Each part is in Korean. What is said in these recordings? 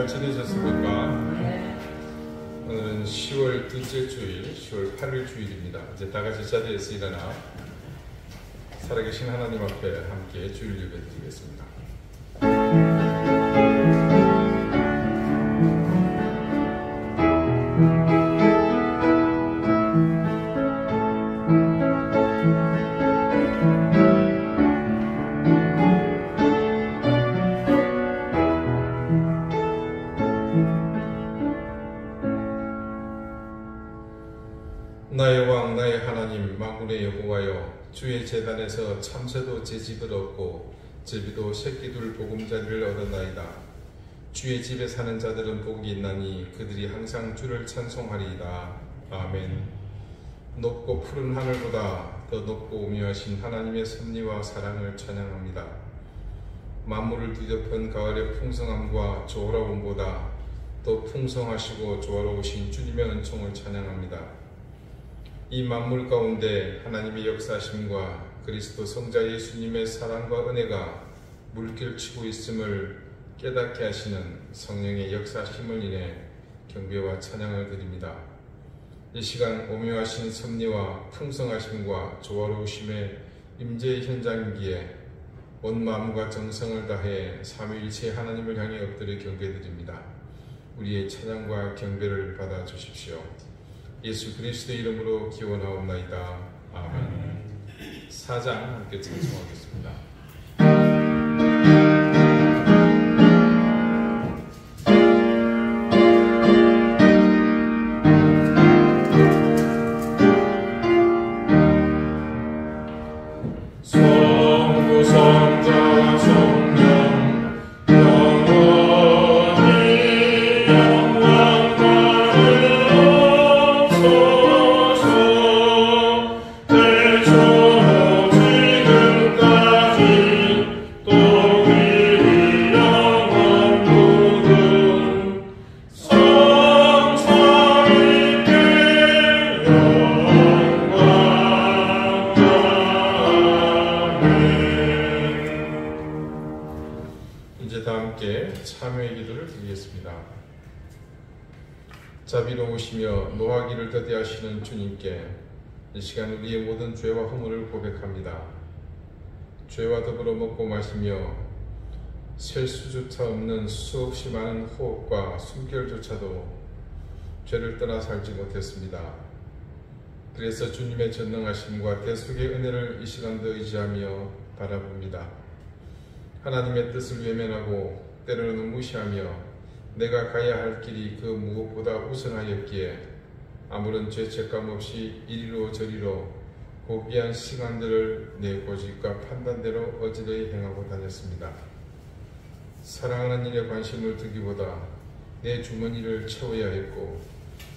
지내셨습니까? 오늘은 10월 둘째 주일, 10월 8일 주일입니다. 이제 다 같이 자리에서 일어나 살아계신 하나님 앞에 함께 주일 예배 드리겠습니다. 나의 왕 나의 하나님 만군의 여호와여, 주의 제단에서 참새도 제 집을 얻고 제비도 새끼둘 보금자리를 얻었나이다. 주의 집에 사는 자들은 복이 있나니 그들이 항상 주를 찬송하리이다. 아멘. 높고 푸른 하늘보다 더 높고 오묘하신 하나님의 섭리와 사랑을 찬양합니다. 만물을 뒤덮은 가을의 풍성함과 조화로움보다 더 풍성하시고 조화로우신 주님의 은총을 찬양합니다. 이 만물 가운데 하나님의 역사심과 그리스도 성자 예수님의 사랑과 은혜가 물결치고 있음을 깨닫게 하시는 성령의 역사심을 인해 경배와 찬양을 드립니다. 이 시간 오묘하신 섭리와 풍성하심과 조화로우심의 임재의 현장이기에 온 마음과 정성을 다해 삼위일체 하나님을 향해 엎드려 경배드립니다. 우리의 찬양과 경배를 받아 주십시오. 예수 그리스도의 이름으로 기원하옵나이다. 아멘. 4장 함께 찬송하겠습니다. 자비로우시며 노하기를 더디하시는 주님께 이 시간 우리의 모든 죄와 허물을 고백합니다. 죄와 더불어 먹고 마시며 셀 수조차 없는 수없이 많은 호흡과 숨결조차도 죄를 떠나 살지 못했습니다. 그래서 주님의 전능하심과 대속의 은혜를 이 시간도 의지하며 바라봅니다. 하나님의 뜻을 외면하고 때로는 무시하며 내가 가야 할 길이 그 무엇보다 우선하였기에 아무런 죄책감 없이 이리로 저리로 고귀한 시간들을 내 고집과 판단대로 어지러이 행하고 다녔습니다. 사랑하는 일에 관심을 두기보다 내 주머니를 채워야 했고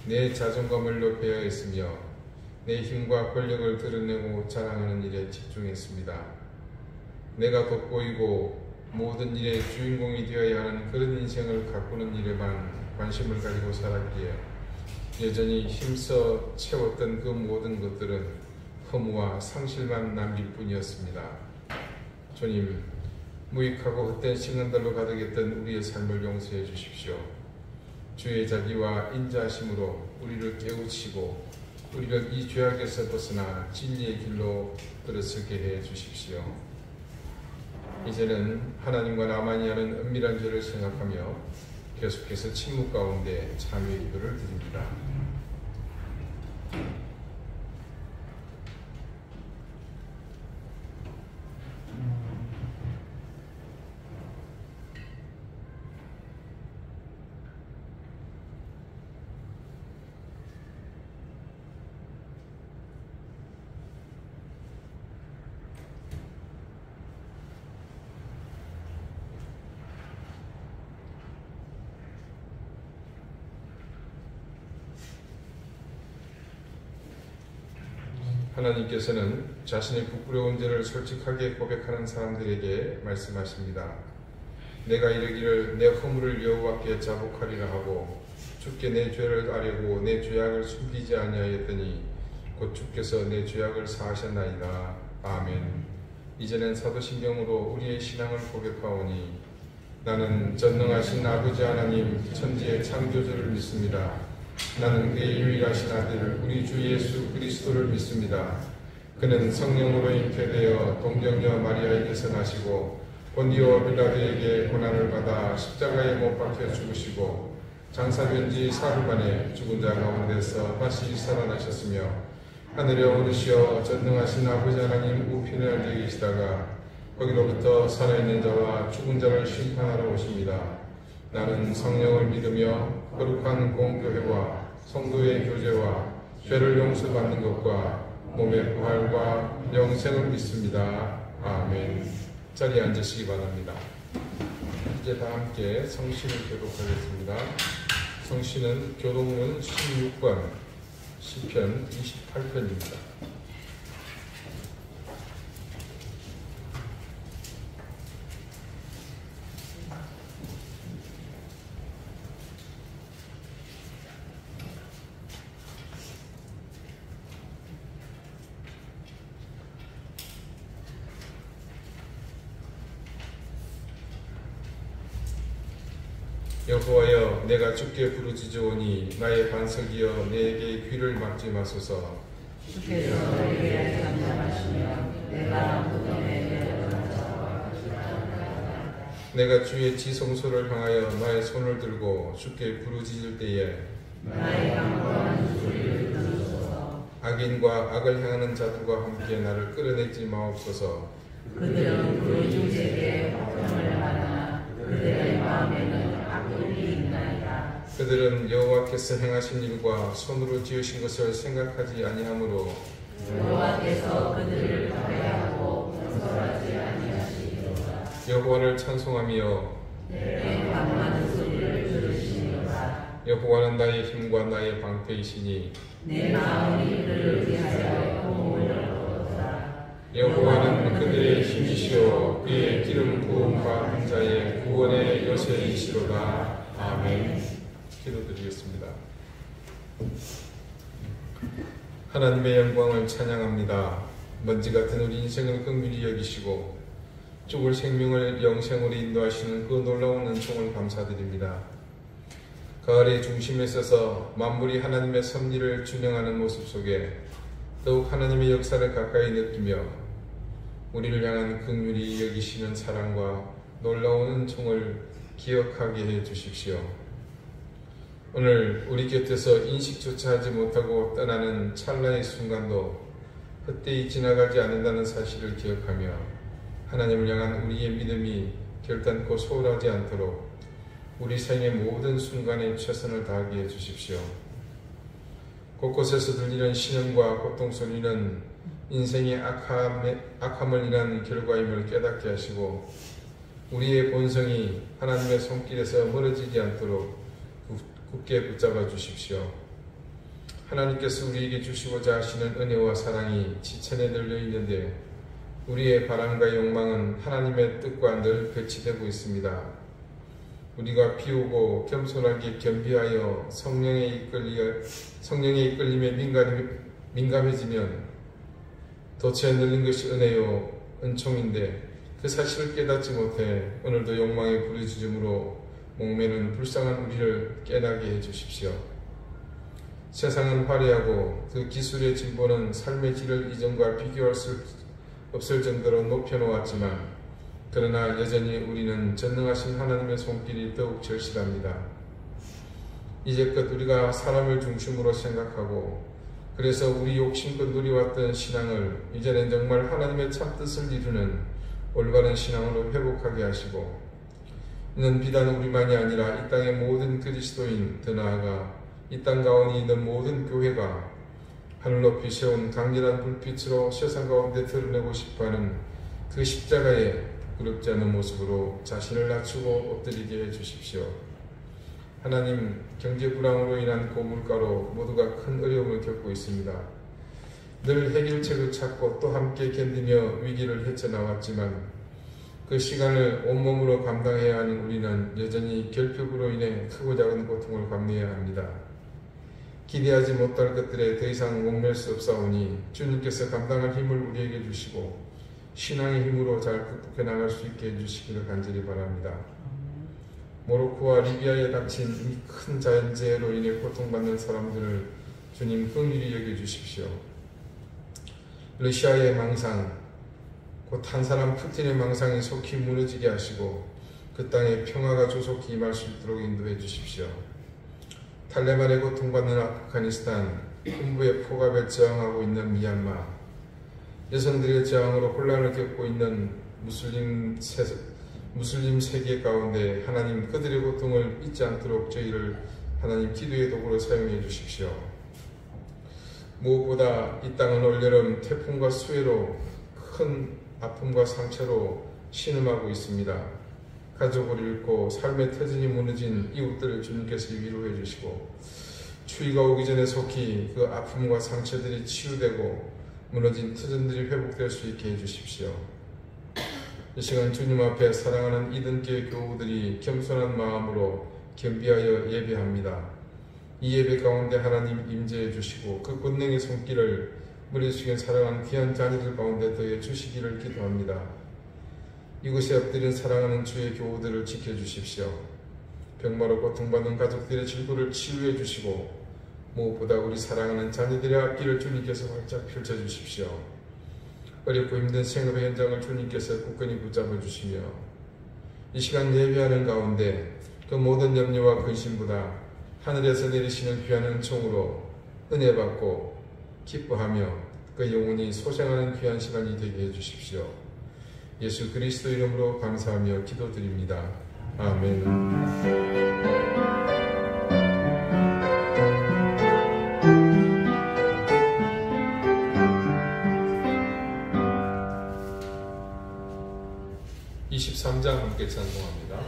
내 자존감을 높여야 했으며 내 힘과 권력을 드러내고 자랑하는 일에 집중했습니다. 내가 돋보이고 모든 일의 주인공이 되어야 하는 그런 인생을 가꾸는 일에만 관심을 가지고 살았기에 여전히 힘써 채웠던 그 모든 것들은 허무와 상실만 남길 뿐이었습니다. 주님, 무익하고 헛된 시간들로 가득했던 우리의 삶을 용서해 주십시오. 주의 자비와 인자하심으로 우리를 깨우치고 우리를 이 죄악에서 벗어나 진리의 길로 들어서게 해 주십시오. 이제는 하나님과 나만이 하는 은밀한 죄를 생각하며 계속해서 침묵 가운데 참여의 기도를 드립니다. 하나님께서는 자신의 부끄러운 죄를 솔직하게 고백하는 사람들에게 말씀하십니다. 내가 이르기를 내 허물을 여호와께 자복하리라 하고 주께 내 죄를 아뢰고 내 죄악을 숨기지 아니하였더니 곧 주께서 내 죄악을 사하셨나이다. 아멘. 이제는 사도신경으로 우리의 신앙을 고백하오니 나는 전능하신 아버지 하나님 천지의 창조주를 믿습니다. 나는 그의 유일하신 아들 우리 주 예수 그리스도를 믿습니다. 그는 성령으로 잉태되어 동정녀 마리아에게서 나시고 본디오 빌라도에게 고난을 받아 십자가에 못 박혀 죽으시고 장사된 지 사흘 만에 죽은 자 가운데서 다시 살아나셨으며 하늘에 오르시어 전능하신 아버지 하나님 우편에 앉아 계시다가 거기로부터 살아있는 자와 죽은 자를 심판하러 오십니다. 나는 성령을 믿으며 거룩한 공교회와 성도의 교제와 죄를 용서받는 것과 몸의 부활과 영생을 믿습니다. 아멘. 자리에 앉으시기 바랍니다. 이제 다 함께 성신을 교독하겠습니다. 성신은 교독문 16권 시편 28편입니다. 여호와여, 내가 주께 부르짖으오니 나의 반석이여 내게 귀를 막지 마소서. 주께서 내게 잠잠하시며 내가 무덤에 내가 주의 지성소를 향하여 나의 손을 들고 주께 부르짖을 때에 나의 강건한 소리를 들으소서. 악인과 악을 행하는 자들과 함께 나를 끌어내지 마옵소서. 그들은 그 중생에게 걱정을 하나 그들의 마음에는 악독이 있나이다. 그들은 여호와께서 행하신 일과 손으로 지으신 것을 생각하지 아니하므로 여호와께서 그들을 파괴하고 건설하지 아니하시리로다. 여호와를 찬송하며 내 강건한 소리를 들으시리로다. 여호와는 나의 힘과 나의 방패이시니 내 마음이 그를 위하여 공을 얻었다. 여호와는 그들의 힘이시오 그의 기름 부음 받은 자의 구원의 요새이시로다. 아멘. 기도드리겠습니다. 하나님의 영광을 찬양합니다. 먼지 같은 우리 인생을 긍휼히 여기시고 죽을 생명을 영생으로 인도하시는 그 놀라운 은총을 감사드립니다. 가을의 중심에 서서 만물이 하나님의 섭리를 준행하는 모습 속에 더욱 하나님의 역사를 가까이 느끼며 우리를 향한 긍휼히 여기시는 사랑과 놀라운 은총을 기억하게 해 주십시오. 오늘 우리 곁에서 인식조차 하지 못하고 떠나는 찰나의 순간도 헛되이 지나가지 않는다는 사실을 기억하며 하나님을 향한 우리의 믿음이 결단코 소홀하지 않도록 우리 생의 모든 순간에 최선을 다하게 해주십시오. 곳곳에서 들리는 신음과 고통 소리는 인생의 악함을 인한 결과임을 깨닫게 하시고 우리의 본성이 하나님의 손길에서 멀어지지 않도록 굳게 붙잡아 주십시오. 하나님께서 우리에게 주시고자 하시는 은혜와 사랑이 지천에 널려 있는데 우리의 바람과 욕망은 하나님의 뜻과 늘 배치되고 있습니다. 우리가 비우고 겸손하게 겸비하여 성령의 이끌림에 민감해지면 덫에 늘린 것이 은혜요 은총인데 그 사실을 깨닫지 못해 오늘도 욕망에 부르짖음으로 목매는 불쌍한 우리를 깨닫게 해주십시오. 세상은 화려하고 그 기술의 진보는 삶의 질을 이전과 비교할 수 없을 정도로 높여놓았지만 그러나 여전히 우리는 전능하신 하나님의 손길이 더욱 절실합니다. 이제껏 우리가 사람을 중심으로 생각하고 그래서 우리 욕심껏 누려왔던 신앙을 이제는 정말 하나님의 참뜻을 이루는 올바른 신앙으로 회복하게 하시고 이는 비단 우리만이 아니라 이 땅의 모든 그리스도인 더 나아가 이 땅 가운데 있는 모든 교회가 하늘 높이 세운 강렬한 불빛으로 세상 가운데 드러내고 싶어하는 그 십자가에 부끄럽지 않은 모습으로 자신을 낮추고 엎드리게 해주십시오. 하나님, 경제 불황으로 인한 고물가로 모두가 큰 어려움을 겪고 있습니다. 늘 해결책을 찾고 또 함께 견디며 위기를 헤쳐나왔지만 그 시간을 온몸으로 감당해야 하는 우리는 여전히 결핍으로 인해 크고 작은 고통을 감내해야 합니다. 기대하지 못할 것들에 더 이상 목맬 수 없사오니 주님께서 감당할 힘을 우리에게 주시고 신앙의 힘으로 잘 극복해 나갈 수 있게 해주시기를 간절히 바랍니다. 모로코와 리비아에 닥친 이 큰 자연재해로 인해 고통받는 사람들을 주님 긍휼히 여겨주십시오. 러시아의 망상, 곧 한 사람 푸틴의 망상이 속히 무너지게 하시고 그 땅에 평화가 조속히 임할 수 있도록 인도해 주십시오. 탈레반의 고통받는 아프가니스탄, 군부의 포갑에 저항하고 있는 미얀마, 여성들의 저항으로 혼란을 겪고 있는 무슬림 세계 가운데 하나님 그들의 고통을 잊지 않도록 저희를 하나님 기도의 도구로 사용해 주십시오. 무엇보다 이 땅은 올여름 태풍과 수해로 큰 아픔과 상처로 신음하고 있습니다. 가족을 잃고 삶의 터전이 무너진 이웃들을 주님께서 위로해 주시고 추위가 오기 전에 속히 그 아픔과 상처들이 치유되고 무너진 터전들이 회복될 수 있게 해주십시오. 이 시간 주님 앞에 사랑하는 이든교회 교우들이 겸손한 마음으로 겸비하여 예배합니다. 이 예배 가운데 하나님 임재해 주시고 그 권능의 손길을 머리 숙인 사랑하는 귀한 자녀들 가운데 더해 주시기를 기도합니다. 이곳에 엎드린 사랑하는 주의 교우들을 지켜주십시오. 병마로 고통받는 가족들의 질고를 치유해 주시고 무엇보다 우리 사랑하는 자녀들의 앞길을 주님께서 활짝 펼쳐주십시오. 어렵고 힘든 생업의 현장을 주님께서 굳건히 붙잡아 주시며 이 시간 예배하는 가운데 그 모든 염려와 근심보다 하늘에서 내리시는 귀한 은총으로 은혜 받고 기뻐하며 그 영혼이 소생하는 귀한 시간이 되게 해주십시오. 예수 그리스도 이름으로 감사하며 기도드립니다. 아멘. 23장 함께 찬송합니다.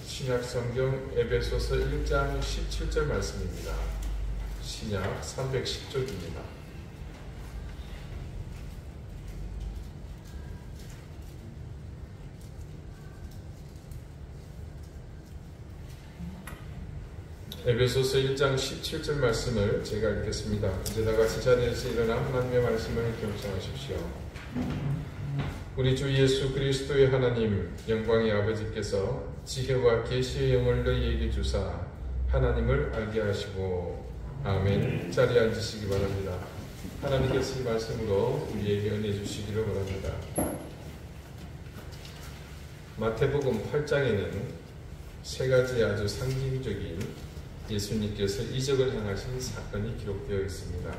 신약성경 에베소서 1장 17절 말씀입니다. 신약 310쪽입니다. 에베소서 1장 17절 말씀을 제가 읽겠습니다. 이제 다 같이 자리에서 일어나 하나님의 말씀을 경청하십시오. 우리 주 예수 그리스도의 하나님 영광의 아버지께서 지혜와 계시의 영을 너희에게 주사 하나님을 알게 하시고 아멘. 자리에 앉으시기 바랍니다. 하나님께서 이 말씀으로 우리에게 은혜 주시기를 바랍니다. 마태복음 8장에는 세 가지 아주 상징적인 예수님께서 이적을 행하신 사건이 기록되어 있습니다.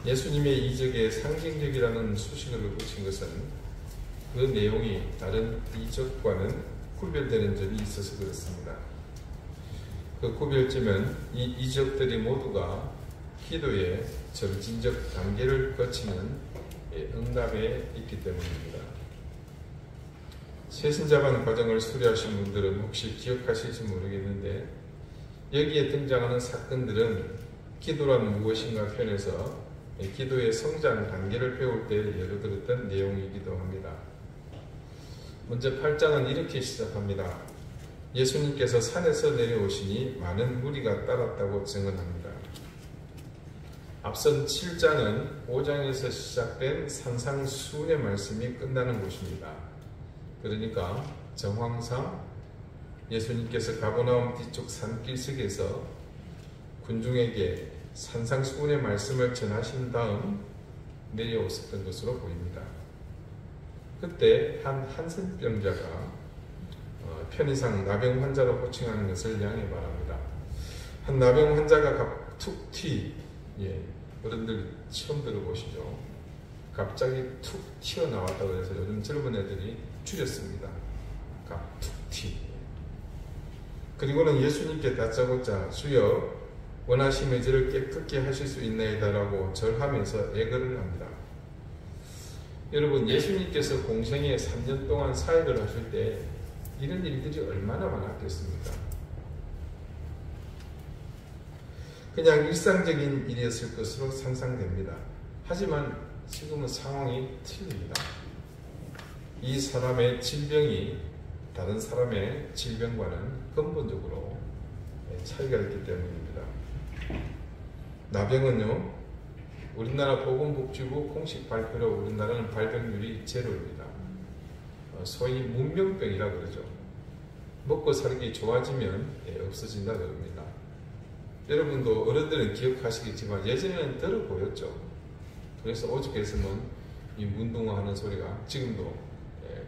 예수님의 이적에 상징적이라는 수식어를 붙인 것은 그 내용이 다른 이적과는 구별되는 점이 있어서 그렇습니다. 그 구별점은 이 이적들이 모두가 기도의 점진적 단계를 거치는 응답에 있기 때문입니다. 세신자반 과정을 수료하신 분들은 혹시 기억하실지 모르겠는데 여기에 등장하는 사건들은 기도란 무엇인가 편에서 기도의 성장 단계를 배울 때 예로 들었던 내용이기도 합니다. 먼저 8장은 이렇게 시작합니다. 예수님께서 산에서 내려오시니 많은 무리가 따랐다고 증언합니다. 앞선 7장은 5장에서 시작된 산상수훈의 말씀이 끝나는 곳입니다. 그러니까 정황상 예수님께서 가버나움 뒤쪽 산길석에서 군중에게 산상수훈의 말씀을 전하신 다음 내려오셨던 것으로 보입니다. 그때 한 한센병자가 편의상 나병 환자로 호칭하는 것을 양해 바랍니다. 한 나병 환자가 툭 어른들 처음 들어보시죠? 갑자기 툭 튀어나왔다고 해서 요즘 젊은 애들이 줄였습니다. 툭. 그리고는 예수님께 다짜고짜 주여 원하시면 저를 깨끗게 하실 수 있나이다 라고 절하면서 애걸을 합니다. 여러분, 예수님께서 공생에 3년 동안 사역을 하실 때 이런 일들이 얼마나 많았겠습니까? 그냥 일상적인 일이었을 것으로 상상됩니다. 하지만 지금은 상황이 틀립니다. 이 사람의 질병이 다른 사람의 질병과는 근본적으로 차이가 있기 때문입니다. 나병은요, 우리나라 보건복지부 공식 발표로 우리나라는 발병률이 제로입니다. 소위 문명병이라 그러죠. 먹고 살기 좋아지면 없어진다 그럽니다. 여러분도 어른들은 기억하시겠지만 예전에는 들어 보였죠. 그래서 오죽했으면 이 문둥어 하는 소리가 지금도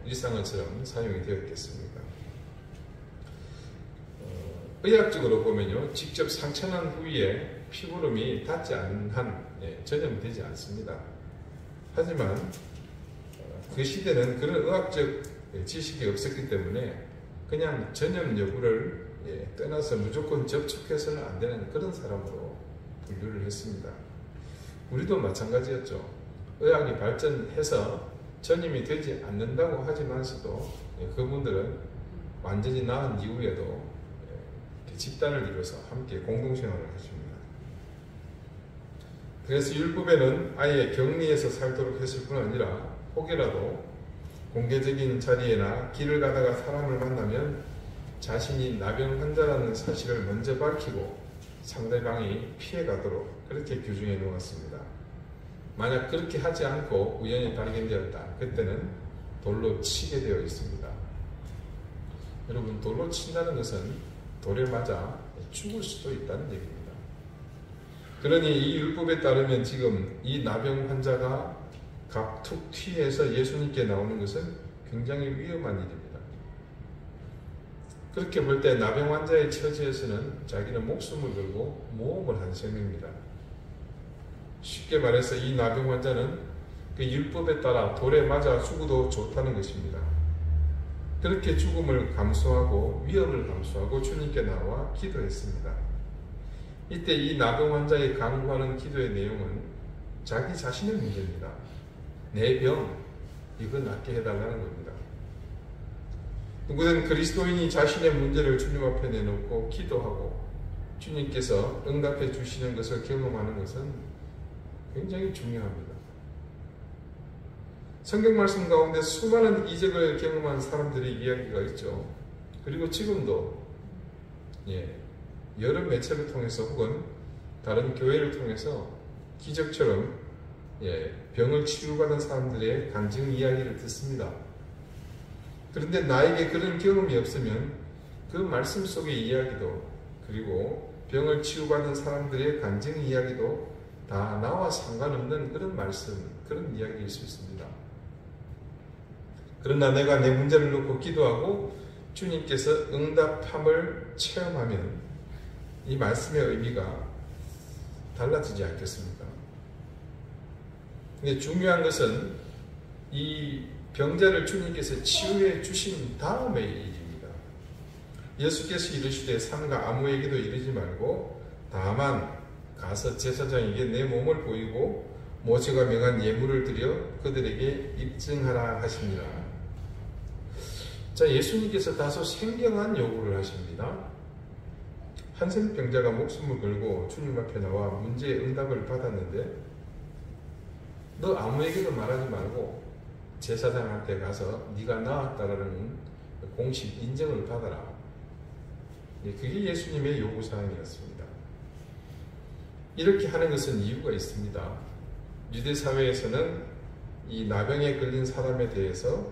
일상어처럼 사용이 되었겠습니까? 의학적으로 보면요, 직접 상처난 부위에 피부름이 닿지 않는 한 전염되지 않습니다. 하지만 그 시대는 그런 의학적 지식이 없었기 때문에 그냥 전염 여부를 떠나서 무조건 접촉해서는 안 되는 그런 사람으로 분류를 했습니다. 우리도 마찬가지였죠. 의학이 발전해서 전염이 되지 않는다고 하지만서도 그분들은 완전히 나은 이후에도 집단을 이뤄서 함께 공동생활을 하십니다. 그래서 율법에는 아예 격리해서 살도록 했을 뿐 아니라 혹여라도 공개적인 자리에나 길을 가다가 사람을 만나면 자신이 나병 환자라는 사실을 먼저 밝히고 상대방이 피해가도록 그렇게 규정해 놓았습니다. 만약 그렇게 하지 않고 우연히 발견되었다. 그때는 돌로 치게 되어 있습니다. 여러분, 돌로 친다는 것은 돌에 맞아 죽을 수도 있다는 얘기입니다. 그러니 이 율법에 따르면 지금 이 나병 환자가 갑툭 튀해서 예수님께 나오는 것은 굉장히 위험한 일입니다. 그렇게 볼 때 나병 환자의 처지에서는 자기는 목숨을 걸고 모험을 한 셈입니다. 쉽게 말해서 이 나병 환자는 그 율법에 따라 돌에 맞아 죽어도 좋다는 것입니다. 그렇게 죽음을 감수하고 위험을 감수하고 주님께 나와 기도했습니다. 이때 이 나병 환자의 간구하는 기도의 내용은 자기 자신의 문제입니다. 내 병, 이거 낫게 해달라는 겁니다. 누구든 그리스도인이 자신의 문제를 주님 앞에 내놓고 기도하고 주님께서 응답해 주시는 것을 경험하는 것은 굉장히 중요합니다. 성경 말씀 가운데 수많은 이적을 경험한 사람들의 이야기가 있죠. 그리고 지금도 여러 매체를 통해서 혹은 다른 교회를 통해서 기적처럼 병을 치유받은 사람들의 간증 이야기를 듣습니다. 그런데 나에게 그런 경험이 없으면 그 말씀 속의 이야기도 그리고 병을 치유받은 사람들의 간증 이야기도 다 나와 상관없는 그런 말씀, 그런 이야기일 수 있습니다. 그러나 내가 내 문제를 놓고 기도하고 주님께서 응답함을 체험하면 이 말씀의 의미가 달라지지 않겠습니까? 근데 중요한 것은 이 병자를 주님께서 치유해 주신 다음의 일입니다. 예수께서 이르시되 삼가 아무에게도 이르지 말고 다만 가서 제사장에게 내 몸을 보이고 모세가 명한 예물을 드려 그들에게 입증하라 하시니라. 자, 예수님께서 다소 생경한 요구를 하십니다. 한센병자가 목숨을 걸고 주님 앞에 나와 문제의 응답을 받았는데 너 아무에게도 말하지 말고 제사장한테 가서 네가 나았다라는 공식 인정을 받아라. 그게 예수님의 요구사항이었습니다. 이렇게 하는 것은 이유가 있습니다. 유대사회에서는 이 나병에 걸린 사람에 대해서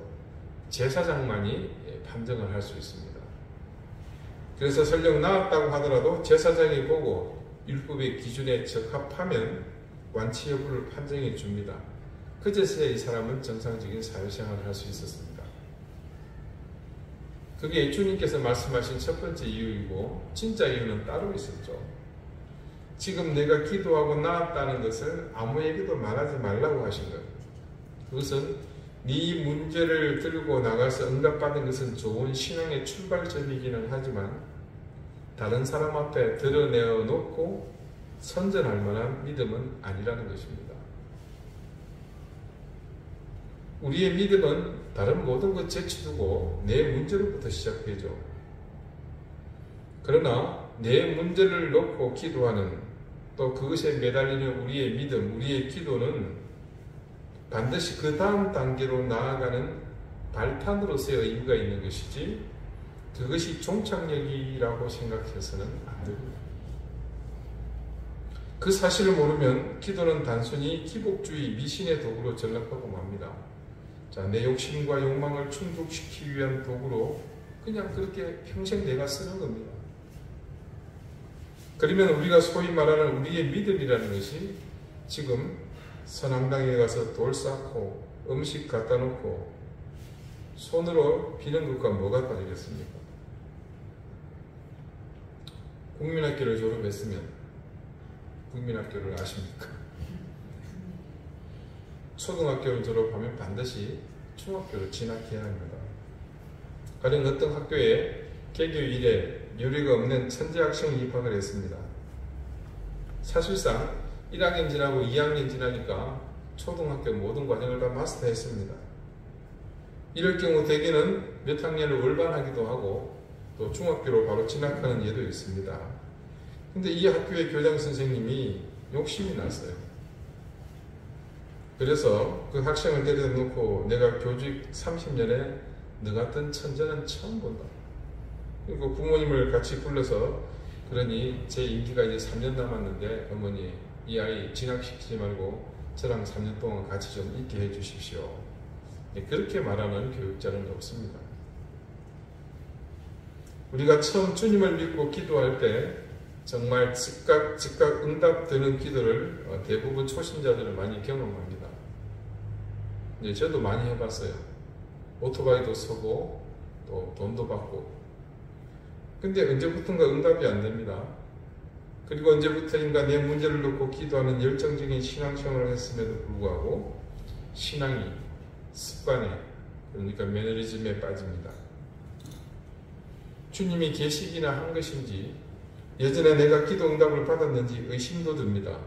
제사장만이 판정을 할 수 있습니다. 그래서 설령 나았다고 하더라도 제사장이 보고 율법의 기준에 적합하면 완치 여부를 판정해 줍니다. 그제서야 이 사람은 정상적인 사회생활을 할 수 있었습니다. 그게 주님께서 말씀하신 첫 번째 이유이고, 진짜 이유는 따로 있었죠. 지금 내가 기도하고 나았다는 것을 아무에게도 말하지 말라고 하신 것. 그것은 네 문제를 들고 나가서 응답받은 것은 좋은 신앙의 출발점이기는 하지만 다른 사람 앞에 드러내어 놓고 선전할 만한 믿음은 아니라는 것입니다. 우리의 믿음은 다른 모든 것 제치두고 내 문제로부터 시작되죠. 그러나 내 문제를 놓고 기도하는, 또 그것에 매달리는 우리의 믿음, 우리의 기도는 반드시 그 다음 단계로 나아가는 발판으로서의 의미가 있는 것이지, 그것이 종착역이라고 생각해서는 안 됩니다. 그 사실을 모르면 기도는 단순히 기복주의, 미신의 도구로 전락하고 맙니다. 내 욕심과 욕망을 충족시키기 위한 도구로 그냥 그렇게 평생 내가 쓰는 겁니다. 그러면 우리가 소위 말하는 우리의 믿음이라는 것이 지금 선앙당에 가서 돌 쌓고 음식 갖다 놓고 손으로 비는 것과 뭐가 다르겠습니까? 국민학교를 졸업했으면, 국민학교를 아십니까? 초등학교를 졸업하면 반드시 중학교를 진학해야 합니다. 가령 어떤 학교에 개교 이래 유례가 없는 천재 학생이 입학을 했습니다. 사실상 1학년 지나고 2학년 지나니까 초등학교 모든 과정을 다 마스터했습니다. 이럴 경우 대개는 몇 학년을 월반하기도 하고 또 중학교로 바로 진학하는 예도 있습니다. 근데 이 학교의 교장 선생님이 욕심이 났어요. 그래서 그 학생을 데려다 놓고 내가 교직 30년에 너 같은 천재는 처음 본다. 그리고 부모님을 같이 불러서, 그러니 제 임기가 이제 3년 남았는데 어머니 이 아이 진학시키지 말고 저랑 3년 동안 같이 좀 있게 해 주십시오. 그렇게 말하는 교육자는 없습니다. 우리가 처음 주님을 믿고 기도할 때 정말 즉각 응답되는 기도를 대부분 초신자들은 많이 경험합니다. 저도 많이 해봤어요. 오토바이도 서고 또 돈도 받고. 근데 언제부턴가 응답이 안 됩니다. 그리고 언제부터인가 내 문제를 놓고 기도하는 열정적인 신앙생활을 했음에도 불구하고 신앙이 습관에, 그러니까 매너리즘에 빠집니다. 주님이 계시기나 한 것인지, 예전에 내가 기도 응답을 받았는지 의심도 듭니다.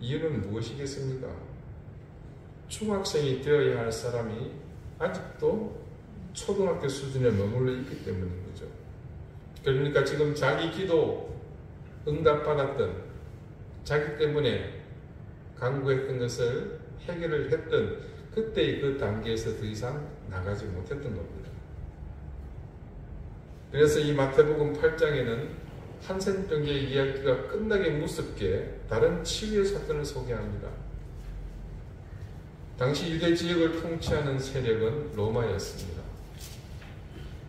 이유는 무엇이겠습니까? 중학생이 되어야 할 사람이 아직도 초등학교 수준에 머물러 있기 때문인 거죠. 그러니까 지금 자기 기도 응답받았던, 자기 때문에 간구했던 것을 해결을 했던 그때의 그 단계에서 더 이상 나가지 못했던 겁니다. 그래서 이 마태복음 8장에는 한센병자의 이야기가 끝나게 무섭게 다른 치유의 사건을 소개합니다. 당시 유대 지역을 통치하는 세력은 로마였습니다.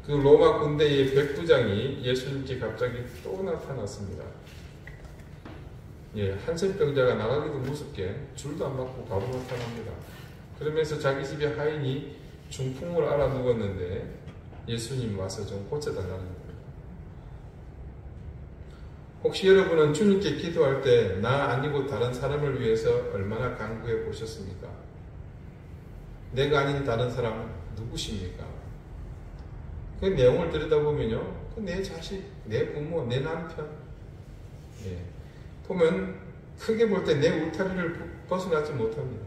그 로마 군대의 백부장이 예수님께 갑자기 또 나타났습니다. 한센병자가 나가기도 무섭게 줄도 안 맞고 바로 나타납니다. 그러면서 자기 집에 하인이 중풍을 앓아 누웠는데 예수님 와서 좀 고쳐달라는 겁니다. 혹시 여러분은 주님께 기도할 때 나 아니고 다른 사람을 위해서 얼마나 간구해 보셨습니까? 내가 아닌 다른 사람 누구십니까? 그 내용을 들여다보면요, 내 자식, 내 부모, 내 남편, 보면 크게 볼 때 내 울타리를 벗어나지 못합니다.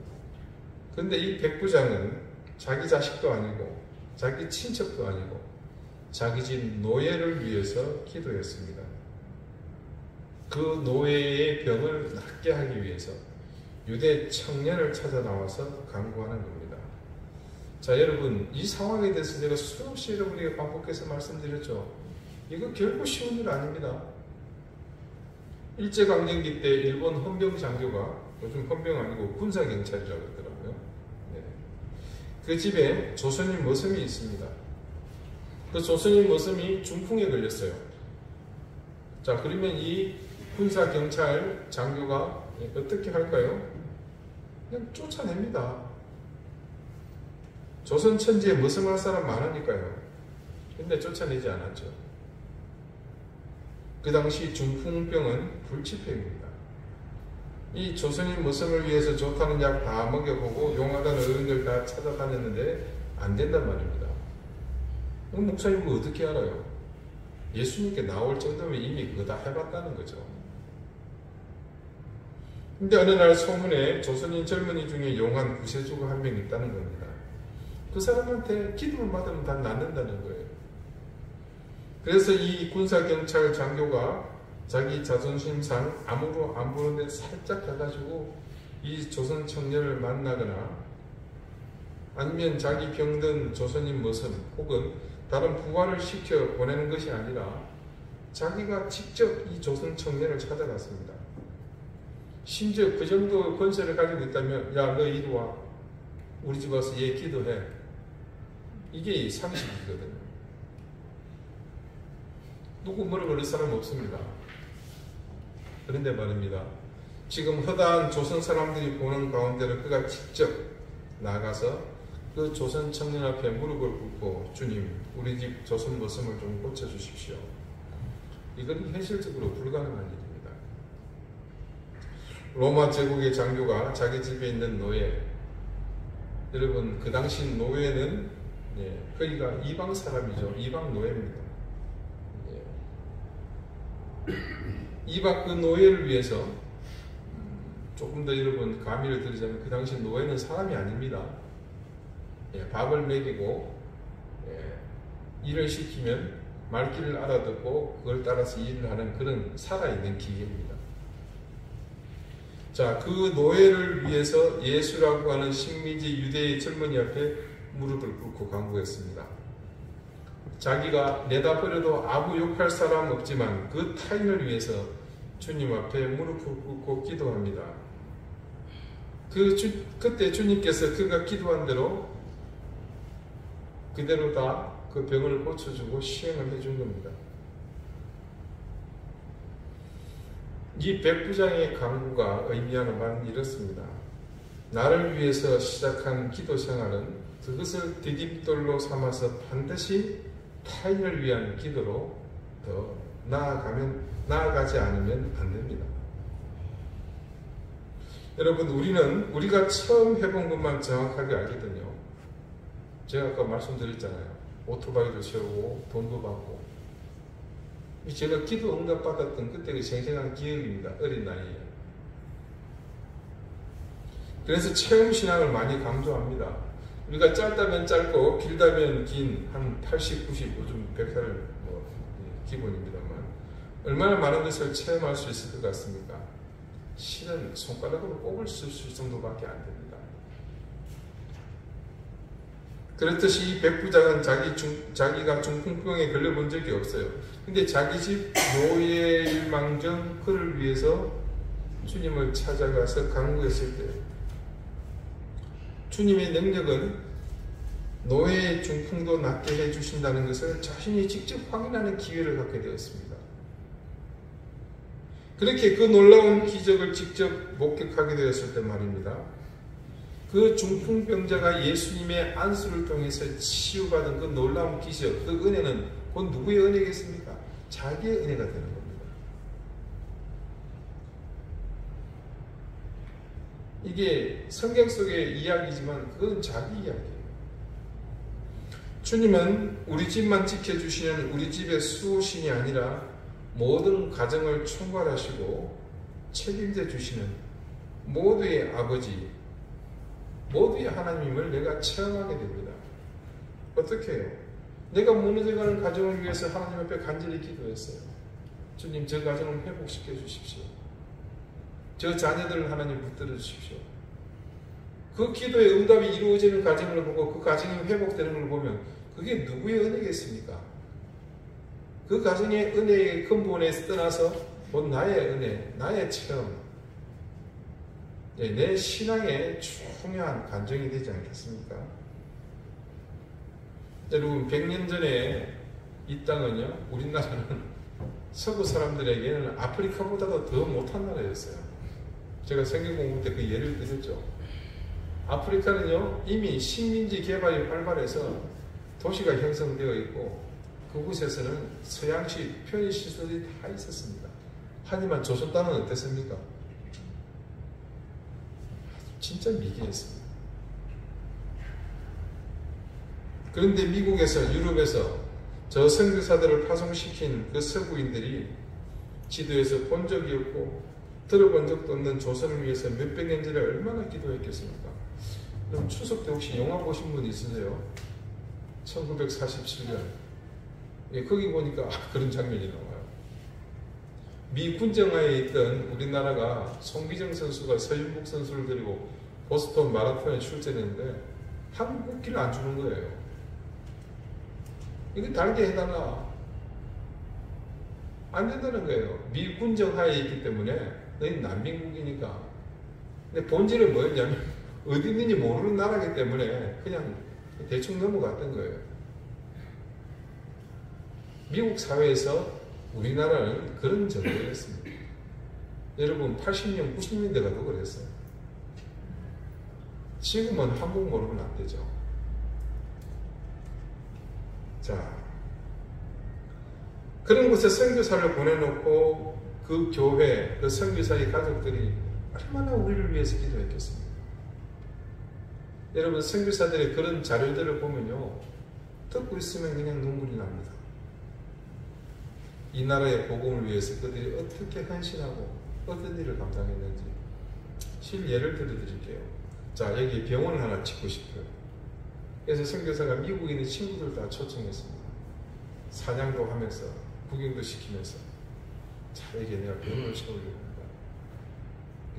그런데 이 백부장은 자기 자식도 아니고 자기 친척도 아니고 자기 집 노예를 위해서 기도했습니다. 그 노예의 병을 낫게 하기 위해서, 유대 청년을 찾아 나와서 강구하는 겁니다. 자, 여러분, 이 상황에 대해서 제가 수없이 여러분에게 반복해서 말씀드렸죠. 이거 결코 쉬운 일 아닙니다. 일제강점기 때 일본 헌병 장교가, 요즘 헌병 아니고 군사경찰이라고 그러더라고요. 네. 그 집에 조선인 머슴이 있습니다. 그 조선인 머슴이 중풍에 걸렸어요. 자, 그러면 이 군사경찰 장교가 어떻게 할까요? 그냥 쫓아냅니다. 조선 천지에 머슴할 사람 많으니까요. 근데 쫓아내지 않았죠. 그 당시 중풍병은 불치병입니다. 이 조선인 머슴을 위해서 좋다는 약 다 먹여보고 용하다는 어른들 다 찾아다녔는데 안 된단 말입니다. 목사님 그거 어떻게 알아요? 예수님께 나올 정도면 이미 그거 다 해봤다는 거죠. 근데 어느 날 소문에 조선인 젊은이 중에 용한 구세주가 한 명 있다는 겁니다. 그 사람한테 기도를 받으면 다 낫는다는 거예요. 그래서 이 군사경찰 장교가 자기 자존심상 아무도 안 보는데 살짝 가가지고 이 조선 청년을 만나거나 아니면 자기 병든 조선인 머슴 혹은 다른 부하를 시켜 보내는 것이 아니라 자기가 직접 이 조선 청년을 찾아갔습니다. 심지어 그 정도 권세를 가지고 있다면 야, 너 이리 와. 우리 집 와서 얘 기도해. 이게 상식이거든요. 누구 뭐라 그럴 사람 없습니다. 그런데 말입니다. 지금 허다한 조선 사람들이 보는 가운데로 그가 직접 나가서 그 조선 청년 앞에 무릎을 꿇고 주님, 우리 집 조선 머슴을 좀 고쳐주십시오. 이건 현실적으로 불가능한 일입니다. 로마 제국의 장교가 자기 집에 있는 노예, 여러분 그 당시 노예는 거기가 이방 사람이죠. 이방 노예입니다. 이방 그 노예를 위해서 조금 더 여러분 가미를 드리자면 그 당시 노예는 사람이 아닙니다. 밥을 먹이고 일을 시키면 말귀를 알아듣고 그걸 따라서 일을 하는 그런 살아있는 기계입니다. 자, 그 노예를 위해서 예수라고 하는 식민지 유대의 젊은이 앞에 무릎을 꿇고 간구했습니다. 자기가 내다 버려도 아무 욕할 사람 없지만 그 타인을 위해서 주님 앞에 무릎을 꿇고 기도합니다. 그때 주님께서 그가 기도한 대로 그대로 다 그 병을 고쳐주고 시행을 해준 겁니다. 이 백부장의 강구가 의미하는 바는 이렇습니다. 나를 위해서 시작한 기도 생활은 그것을 디딤돌로 삼아서 반드시 타인을 위한 기도로 더 나아가지 않으면 안 됩니다. 여러분, 우리가 처음 해본 것만 정확하게 알거든요. 제가 아까 말씀드렸잖아요. 오토바이도 세우고 돈도 받고. 제가 기도 응답 받았던 그때 그 생생한 기억입니다. 어린 나이에. 그래서 체험신앙을 많이 강조합니다. 우리가 짧다면 짧고 길다면 긴 한 80, 90, 요즘 100살을 기본입니다만 얼마나 많은 것을 체험할 수 있을 것 같습니까? 실은 손가락으로 꼽을 수 있을 정도밖에 안 됩니다. 그렇듯이 이 백부장은 자기가 중풍병에 걸려본 적이 없어요. 근데 자기 집 노예일망정 그를 위해서 주님을 찾아가서 간구했을 때 주님의 능력은 노예의 중풍도 낫게 해주신다는 것을 자신이 직접 확인하는 기회를 갖게 되었습니다. 그렇게 그 놀라운 기적을 직접 목격하게 되었을 때 말입니다. 그 중풍병자가 예수님의 안수를 통해서 치유받은 그 놀라운 기적, 그 은혜는 곧 누구의 은혜겠습니까? 자기의 은혜가 되는 겁니다. 이게 성경 속의 이야기지만 그건 자기 이야기예요. 주님은 우리 집만 지켜주시는 우리 집의 수호신이 아니라 모든 가정을 총괄하시고 책임져 주시는 모두의 아버지, 모두의 하나님을 내가 체험하게 됩니다. 어떻게 해요? 내가 무너져가는 가정을 위해서 하나님 앞에 간절히 기도했어요. 주님, 저 가정을 회복시켜 주십시오. 저 자녀들을 하나님 붙들어 주십시오. 그 기도의 응답이 이루어지는 과정을 보고 그 과정이 회복되는 걸 보면 그게 누구의 은혜겠습니까? 그 과정의 은혜의 근본에서 떠나서 곧 나의 은혜, 나의 체험, 내 신앙의 중요한 간증이 되지 않겠습니까? 여러분, 100년 전에 이 땅은요, 우리나라는 서구 사람들에게는 아프리카보다도 더 못한 나라였어요. 제가 성경 공부 때 그 예를 드렸죠. 아프리카는요, 이미 식민지 개발이 활발해서 도시가 형성되어 있고 그곳에서는 서양식 편의시설이 다 있었습니다. 하지만 조선 땅은 어땠습니까? 진짜 미개했습니다. 그런데 미국에서, 유럽에서 저 선교사들을 파송시킨 그 서구인들이 지도에서 본 적이 없고 들어본 적도 없는 조선을 위해서 몇백 년 전에 얼마나 기도했겠습니까? 그럼 추석 때 혹시 영화 보신 분 있으세요? 1947년. 예, 거기 보니까 그런 장면이 나와요. 미 군정하에 있던 우리나라가 송기정 선수가 서윤복 선수를 데리고 보스턴 마라톤에 출전했는데 한국 국기를 안 주는 거예요. 이거 달게 해달라. 안 된다는 거예요. 미 군정하에 있기 때문에 너희 난민국이니까. 근데 본질은 뭐였냐면 어디 있는지 모르는 나라이기 때문에 그냥 대충 넘어갔던 거예요. 미국 사회에서 우리나라는 그런 적을 했습니다. 여러분 80년, 90년대 가도 그랬어요. 지금은 한국 모르면 안 되죠. 자, 그런 곳에 선교사를 보내놓고 그 교회, 그 선교사의 가족들이 얼마나 우리를 위해서 기도했겠습니까? 여러분, 선교사들의 그런 자료들을 보면요, 듣고 있으면 그냥 눈물이 납니다. 이 나라의 복음을 위해서 그들이 어떻게 헌신하고 어떤 일을 감당했는지 실예를 들어드릴게요. 자, 여기 병원을 하나 짓고 싶어요. 그래서 선교사가 미국에 있는 친구들 다 초청했습니다. 사냥도 하면서 구경도 시키면서, 자, 여기 내가 병원을 세우려고 합니다.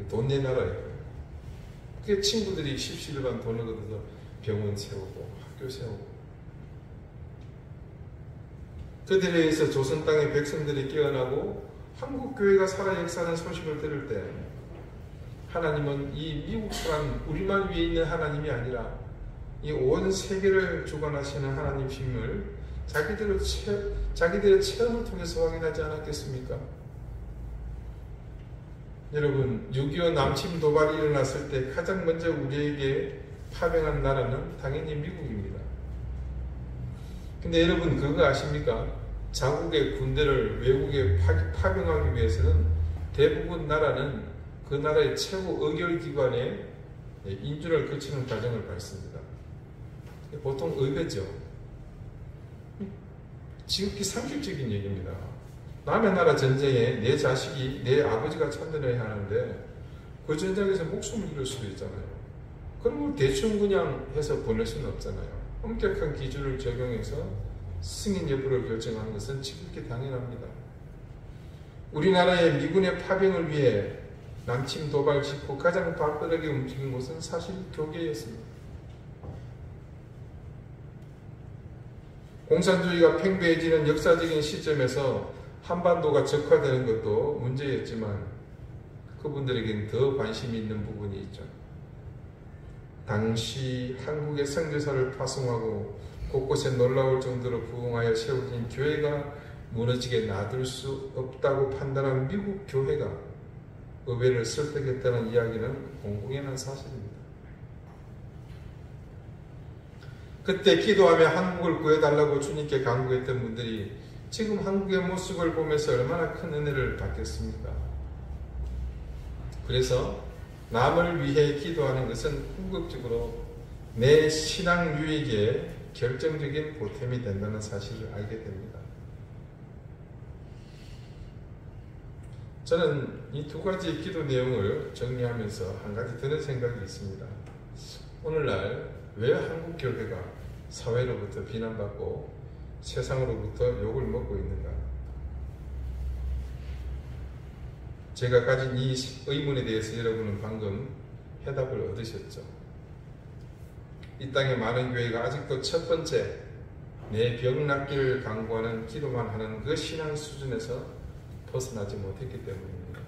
돈 내놔라예요. 그 친구들이 십시일반 돈을 얻어서 병원 세우고 학교 세우고, 그들에 의해서 조선 땅의 백성들이 깨어나고 한국 교회가 살아 역사하는 소식을 들을 때 하나님은 이 미국 사람 우리만 위에 있는 하나님이 아니라 이 온 세계를 주관하시는 하나님심을 자기들의 체험을 통해서 확인하지 않았겠습니까? 여러분, 6.25 남침 도발이 일어났을 때 가장 먼저 우리에게 파병한 나라는 당연히 미국입니다. 근데 여러분 그거 아십니까? 자국의 군대를 외국에 파병하기 위해서는 대부분 나라는 그 나라의 최고 의결기관에 인준을 거치는 과정을 밟습니다. 보통 의회죠. 지극히 상식적인 얘기입니다. 남의 나라 전쟁에 내 자식이, 내 아버지가 참전해야 하는데 그 전장에서 목숨을 잃을 수도 있잖아요. 그럼 뭐 대충 그냥 해서 보낼 수는 없잖아요. 엄격한 기준을 적용해서 승인 여부를 결정하는 것은 지극히 당연합니다. 우리나라의 미군의 파병을 위해 남침 도발 직후 가장 발빠르게 움직인 곳은 사실 교계였습니다. 공산주의가 팽배해지는 역사적인 시점에서 한반도가 적화되는 것도 문제였지만 그분들에게는 더 관심이 있는 부분이 있죠. 당시 한국의 선교사를 파송하고 곳곳에 놀라울 정도로 부흥하여 세워진 교회가 무너지게 놔둘 수 없다고 판단한 미국 교회가 의회를 설득했다는 이야기는 공공연한 사실입니다. 그때 기도하며 한국을 구해달라고 주님께 간구했던 분들이 지금 한국의 모습을 보면서 얼마나 큰 은혜를 받겠습니까? 그래서 남을 위해 기도하는 것은 궁극적으로 내 신앙 유익에 결정적인 보탬이 된다는 사실을 알게 됩니다. 저는 이 두 가지 기도 내용을 정리하면서 한 가지 드는 생각이 있습니다. 오늘날 왜 한국 교회가 사회로부터 비난받고 세상으로부터 욕을 먹고 있는가? 제가 가진 이 의문에 대해서 여러분은 방금 해답을 얻으셨죠. 이 땅의 많은 교회가 아직도 첫 번째 내 병 낫기를 간구하는 기도만 하는 그 신앙 수준에서 벗어나지 못했기 때문입니다.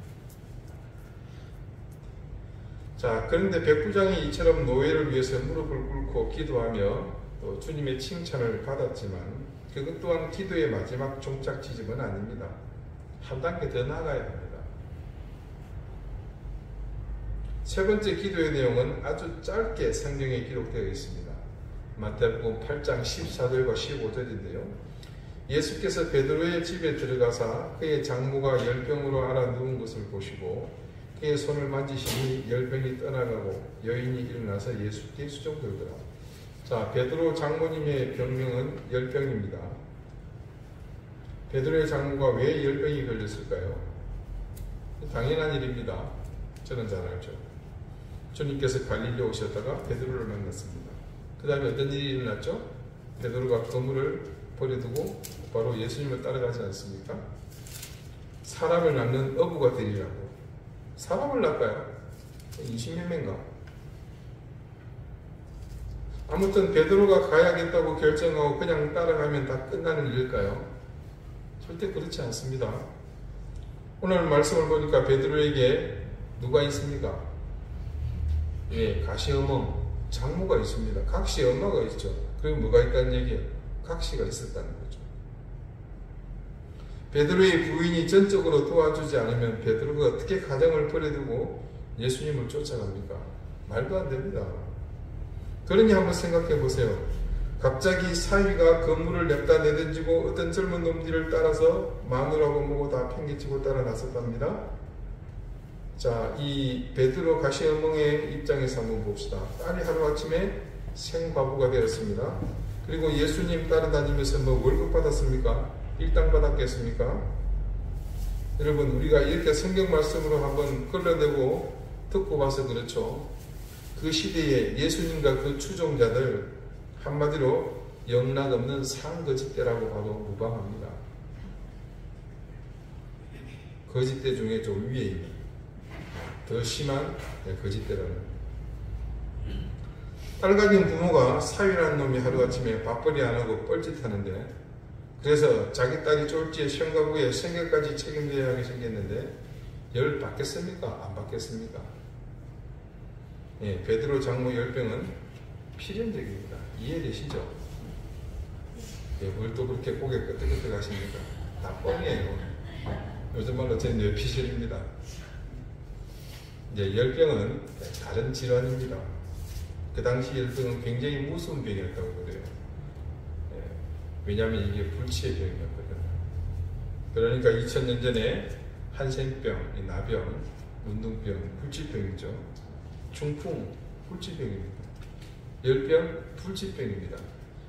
자, 그런데 백부장이 이처럼 노예를 위해서 무릎을 꿇고 기도하며 또 주님의 칭찬을 받았지만 그것 또한 기도의 마지막 종착 지점은 아닙니다. 한 단계 더 나아가야 합니다. 세 번째 기도의 내용은 아주 짧게 성경에 기록되어 있습니다. 마태복음 8장 14절과 15절인데요. 예수께서 베드로의 집에 들어가사 그의 장모가 열병으로 앓아 누운 것을 보시고 그의 손을 만지시니 열병이 떠나가고 여인이 일어나서 예수께 수종들더라. 자, 베드로 장모님의 병명은 열병입니다. 베드로의 장모가 왜 열병이 걸렸을까요? 당연한 일입니다. 저는 잘 알죠. 주님께서 갈릴리에 오셨다가 베드로를 만났습니다. 그 다음에 어떤 일이 일어났죠? 베드로가 그물을 버려두고 바로 예수님을 따라가지 않습니까? 사람을 낳는 어부가 되리라고. 사람을 낳을까요? 20몇 명인가? 아무튼 베드로가 가야겠다고 결정하고 그냥 따라가면 다 끝나는 일일까요? 절대 그렇지 않습니다. 오늘 말씀을 보니까 베드로에게 누가 있습니까? 예, 가시어멍 장모가 있습니다. 각시 엄마가 있죠. 그리고 뭐가 있다는 얘기예요? 각시가 있었다는 거죠. 베드로의 부인이 전적으로 도와주지 않으면 베드로가 어떻게 가정을 버려두고 예수님을 쫓아갑니까? 말도 안 됩니다. 그러니 한번 생각해 보세요. 갑자기 사위가 건물을 냅다 내던지고 어떤 젊은 놈들을 따라서 마누라고 뭐고 다 팽개치고 따라 나섰답니다. 자, 이 베드로 가시어멍의 입장에서 한번 봅시다. 딸이 하루아침에 생과부가 되었습니다. 그리고 예수님 따라다니면서 뭐 월급 받았습니까? 일당 받았겠습니까? 여러분, 우리가 이렇게 성경 말씀으로 한번 끌어내고 듣고 봐서 그렇죠. 그 시대에 예수님과 그 추종자들 한마디로 영락 없는 상거짓대라고 봐도 무방합니다. 거짓대 중에 좀 위에 있는 더 심한 거짓대라는. 딸 가진 부모가 사위라는 놈이 하루아침에 밥벌이 안 하고 뻘짓하는데, 그래서 자기 딸이 쫄지에 생과부에 생계까지 책임져야 하게 생겼는데 열 받겠습니까? 안 받겠습니까? 예, 베드로 장모 열병은 필연적입니다. 이해되시죠? 예, 뭘 또 그렇게 고개 끄덕끄덕 하십니까? 다 뻥이에요. 요즘 말로 제 뇌피셜입니다. 이제 열병은 다른 질환입니다. 그 당시 열병은 굉장히 무서운 병이었다고 그래요. 예, 왜냐하면 이게 불치의 병이었거든요. 그러니까 2000년 전에 한센병, 나병, 운동병, 불치병이죠. 중풍, 불치병입니다. 열병, 불치병입니다.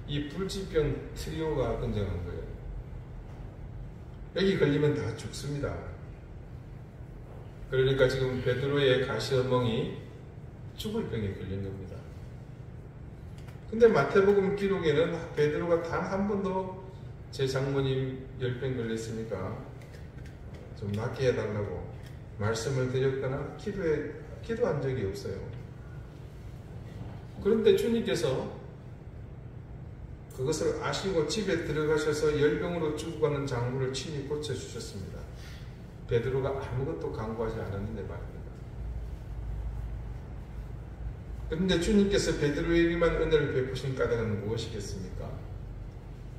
이 불치병 트리오가 등장한 거예요. 여기 걸리면 다 죽습니다. 그러니까 지금 베드로의 가시어멍이 죽을 병에 걸린 겁니다. 근데 마태복음 기록에는 베드로가 단 한 번도 제 장모님 열병 걸렸으니까 좀 낫게 해달라고 말씀을 드렸거나 기도한 적이 없어요. 그런데 주님께서 그것을 아시고 집에 들어가셔서 열병으로 죽어가는 장모를 친히 고쳐주셨습니다. 베드로가 아무것도 간구하지 않았는데 말입니다. 그런데 주님께서 베드로에게만 은혜를 베푸신 까닭은 무엇이겠습니까?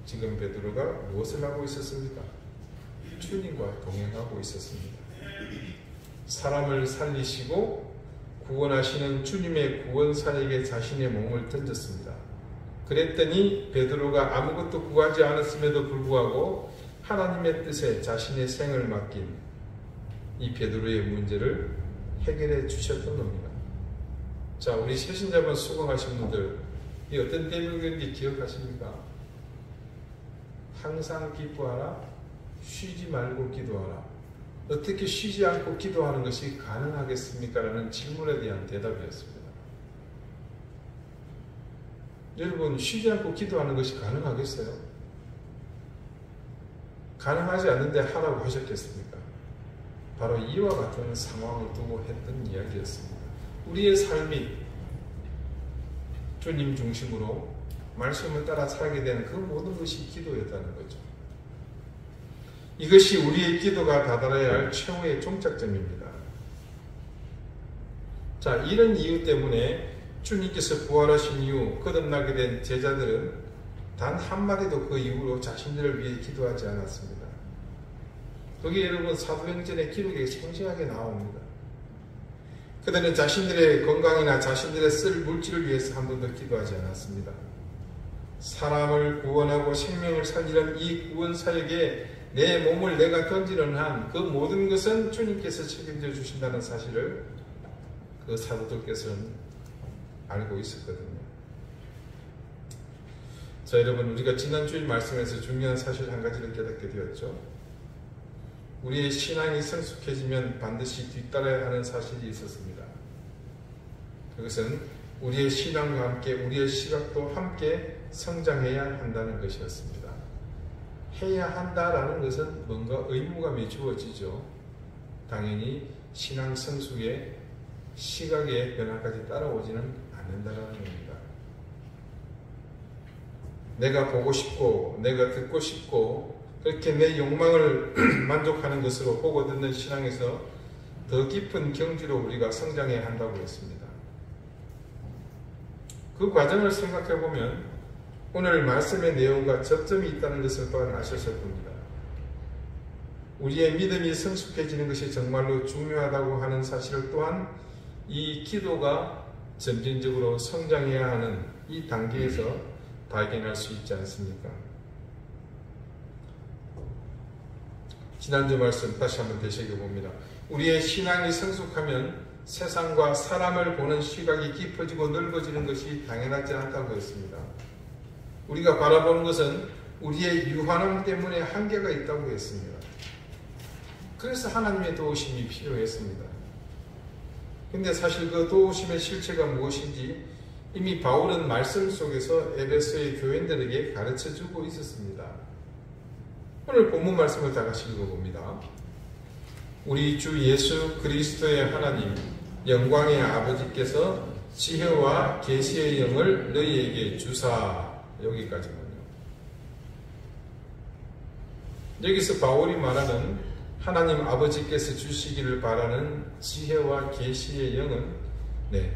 지금 베드로가 무엇을 하고 있었습니까? 주님과 동행하고 있었습니다. 사람을 살리시고 구원하시는 주님의 구원사에게 자신의 몸을 던졌습니다. 그랬더니 베드로가 아무것도 구하지 않았음에도 불구하고 하나님의 뜻에 자신의 생을 맡긴 이 베드로의 문제를 해결해 주셨던 겁니다. 자, 우리 새신자분 수강하신 분들, 이 어떤 대목인지 기억하십니까? 항상 기뻐하라, 쉬지 말고 기도하라. 어떻게 쉬지 않고 기도하는 것이 가능하겠습니까? 라는 질문에 대한 대답이었습니다. 여러분, 쉬지 않고 기도하는 것이 가능하겠어요? 가능하지 않는데 하라고 하셨겠습니까? 바로 이와 같은 상황을 두고 했던 이야기였습니다. 우리의 삶이 주님 중심으로 말씀을 따라 살게 되는 그 모든 것이 기도였다는 거죠. 이것이 우리의 기도가 다다라야 할 최후의 종착점입니다. 자, 이런 이유 때문에 주님께서 부활하신 이후 거듭나게 된 제자들은 단 한마디도 그 이후로 자신들을 위해 기도하지 않았습니다. 거기 여러분 사도행전의 기록에 생생하게 나옵니다. 그들은 자신들의 건강이나 자신들의 쓸 물질을 위해서 한 번도 기도하지 않았습니다. 사람을 구원하고 생명을 살리는 이 구원 사역에 내 몸을 내가 던지는 한 그 모든 것은 주님께서 책임져 주신다는 사실을 그 사도들께서는 알고 있었거든요. 자, 여러분, 우리가 지난 주일 말씀에서 중요한 사실 한 가지를 깨닫게 되었죠. 우리의 신앙이 성숙해지면 반드시 뒤따라야 하는 사실이 있었습니다. 그것은 우리의 신앙과 함께 우리의 시각도 함께 성장해야 한다는 것이었습니다. 해야 한다라는 것은 뭔가 의무감이 주어지죠. 당연히 신앙 성숙의 시각의 변화까지 따라오지는 않는다는 겁니다. 내가 보고 싶고 내가 듣고 싶고 그렇게 내 욕망을 만족하는 것으로 보고 듣는 신앙에서 더 깊은 경지로 우리가 성장해야 한다고 했습니다. 그 과정을 생각해 보면 오늘 말씀의 내용과 접점이 있다는 것을 또한 아셨을 겁니다. 우리의 믿음이 성숙해지는 것이 정말로 중요하다고 하는 사실을 또한 이 기도가 점진적으로 성장해야 하는 이 단계에서 발견할 수 있지 않습니까? 지난주 말씀 다시 한번 되새겨봅니다. 우리의 신앙이 성숙하면 세상과 사람을 보는 시각이 깊어지고 넓어지는 것이 당연하지 않다고 했습니다. 우리가 바라보는 것은 우리의 유한함 때문에 한계가 있다고 했습니다. 그래서 하나님의 도우심이 필요했습니다. 근데 사실 그 도우심의 실체가 무엇인지 이미 바울은 말씀 속에서 에베소의 교인들에게 가르쳐주고 있었습니다. 오늘 본문 말씀을 다 같이 읽어봅니다. 우리 주 예수 그리스도의 하나님 영광의 아버지께서 지혜와 계시의 영을 너희에게 주사. 여기까지군요. 여기서 바울이 말하는 하나님 아버지께서 주시기를 바라는 지혜와 계시의 영은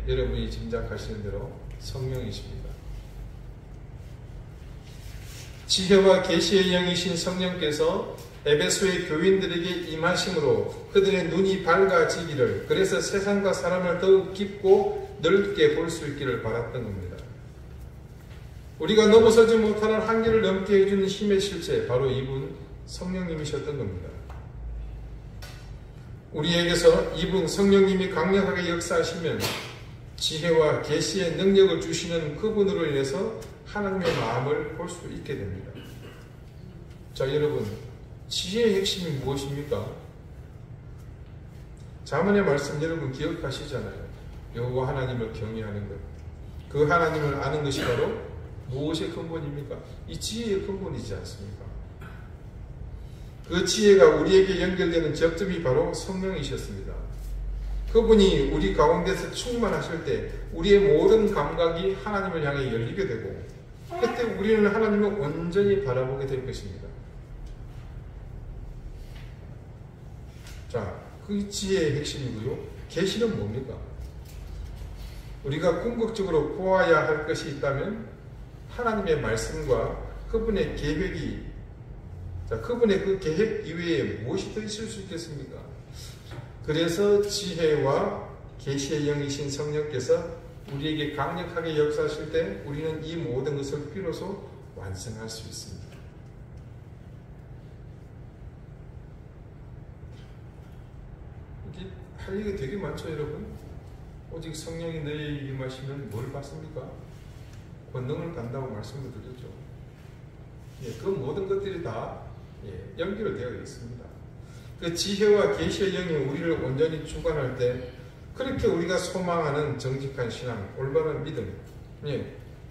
여러분이 짐작하시는 대로 성령이십니다. 지혜와 계시의 영이신 성령께서 에베소의 교인들에게 임하심으로 그들의 눈이 밝아지기를, 그래서 세상과 사람을 더욱 깊고 넓게 볼 수 있기를 바랐던 겁니다. 우리가 넘어서지 못하는 한계를 넘게 해주는 힘의 실체, 바로 이분 성령님이셨던 겁니다. 우리에게서 이분 성령님이 강력하게 역사하시면 지혜와 계시의 능력을 주시는 그분으로 인해서 하나님의 마음을 볼 수 있게 됩니다. 자, 여러분, 지혜의 핵심이 무엇입니까? 자문의 말씀 여러분 기억하시잖아요. 여호와 하나님을 경외하는 것. 그 하나님을 아는 것이 바로 무엇의 근본입니까? 이 지혜의 근본이지 않습니까? 그 지혜가 우리에게 연결되는 접점이 바로 성령이셨습니다. 그분이 우리 가운데서 충만하실 때 우리의 모든 감각이 하나님을 향해 열리게 되고, 그때 우리는 하나님을 온전히 바라보게 될 것입니다. 자, 그 지혜의 핵심이고요. 계시는 뭡니까? 우리가 궁극적으로 보아야 할 것이 있다면 하나님의 말씀과 그분의 계획이, 그분의 그 계획 이외에 무엇이 더 있을 수 있겠습니까? 그래서 지혜와 계시의 영이신 성령께서 우리에게 강력하게 역사하실 때 우리는 이 모든 것을 비로소 완성할 수 있습니다. 이게 할 얘기 되게 많죠, 여러분? 오직 성령이 너희에게 임하시면 뭘 받습니까? 권능을 받는다고 말씀을 드렸죠. 그 모든 것들이 다 연결되어 있습니다. 그 지혜와 계시의 영이 우리를 온전히 주관할 때 그렇게 우리가 소망하는 정직한 신앙, 올바른 믿음,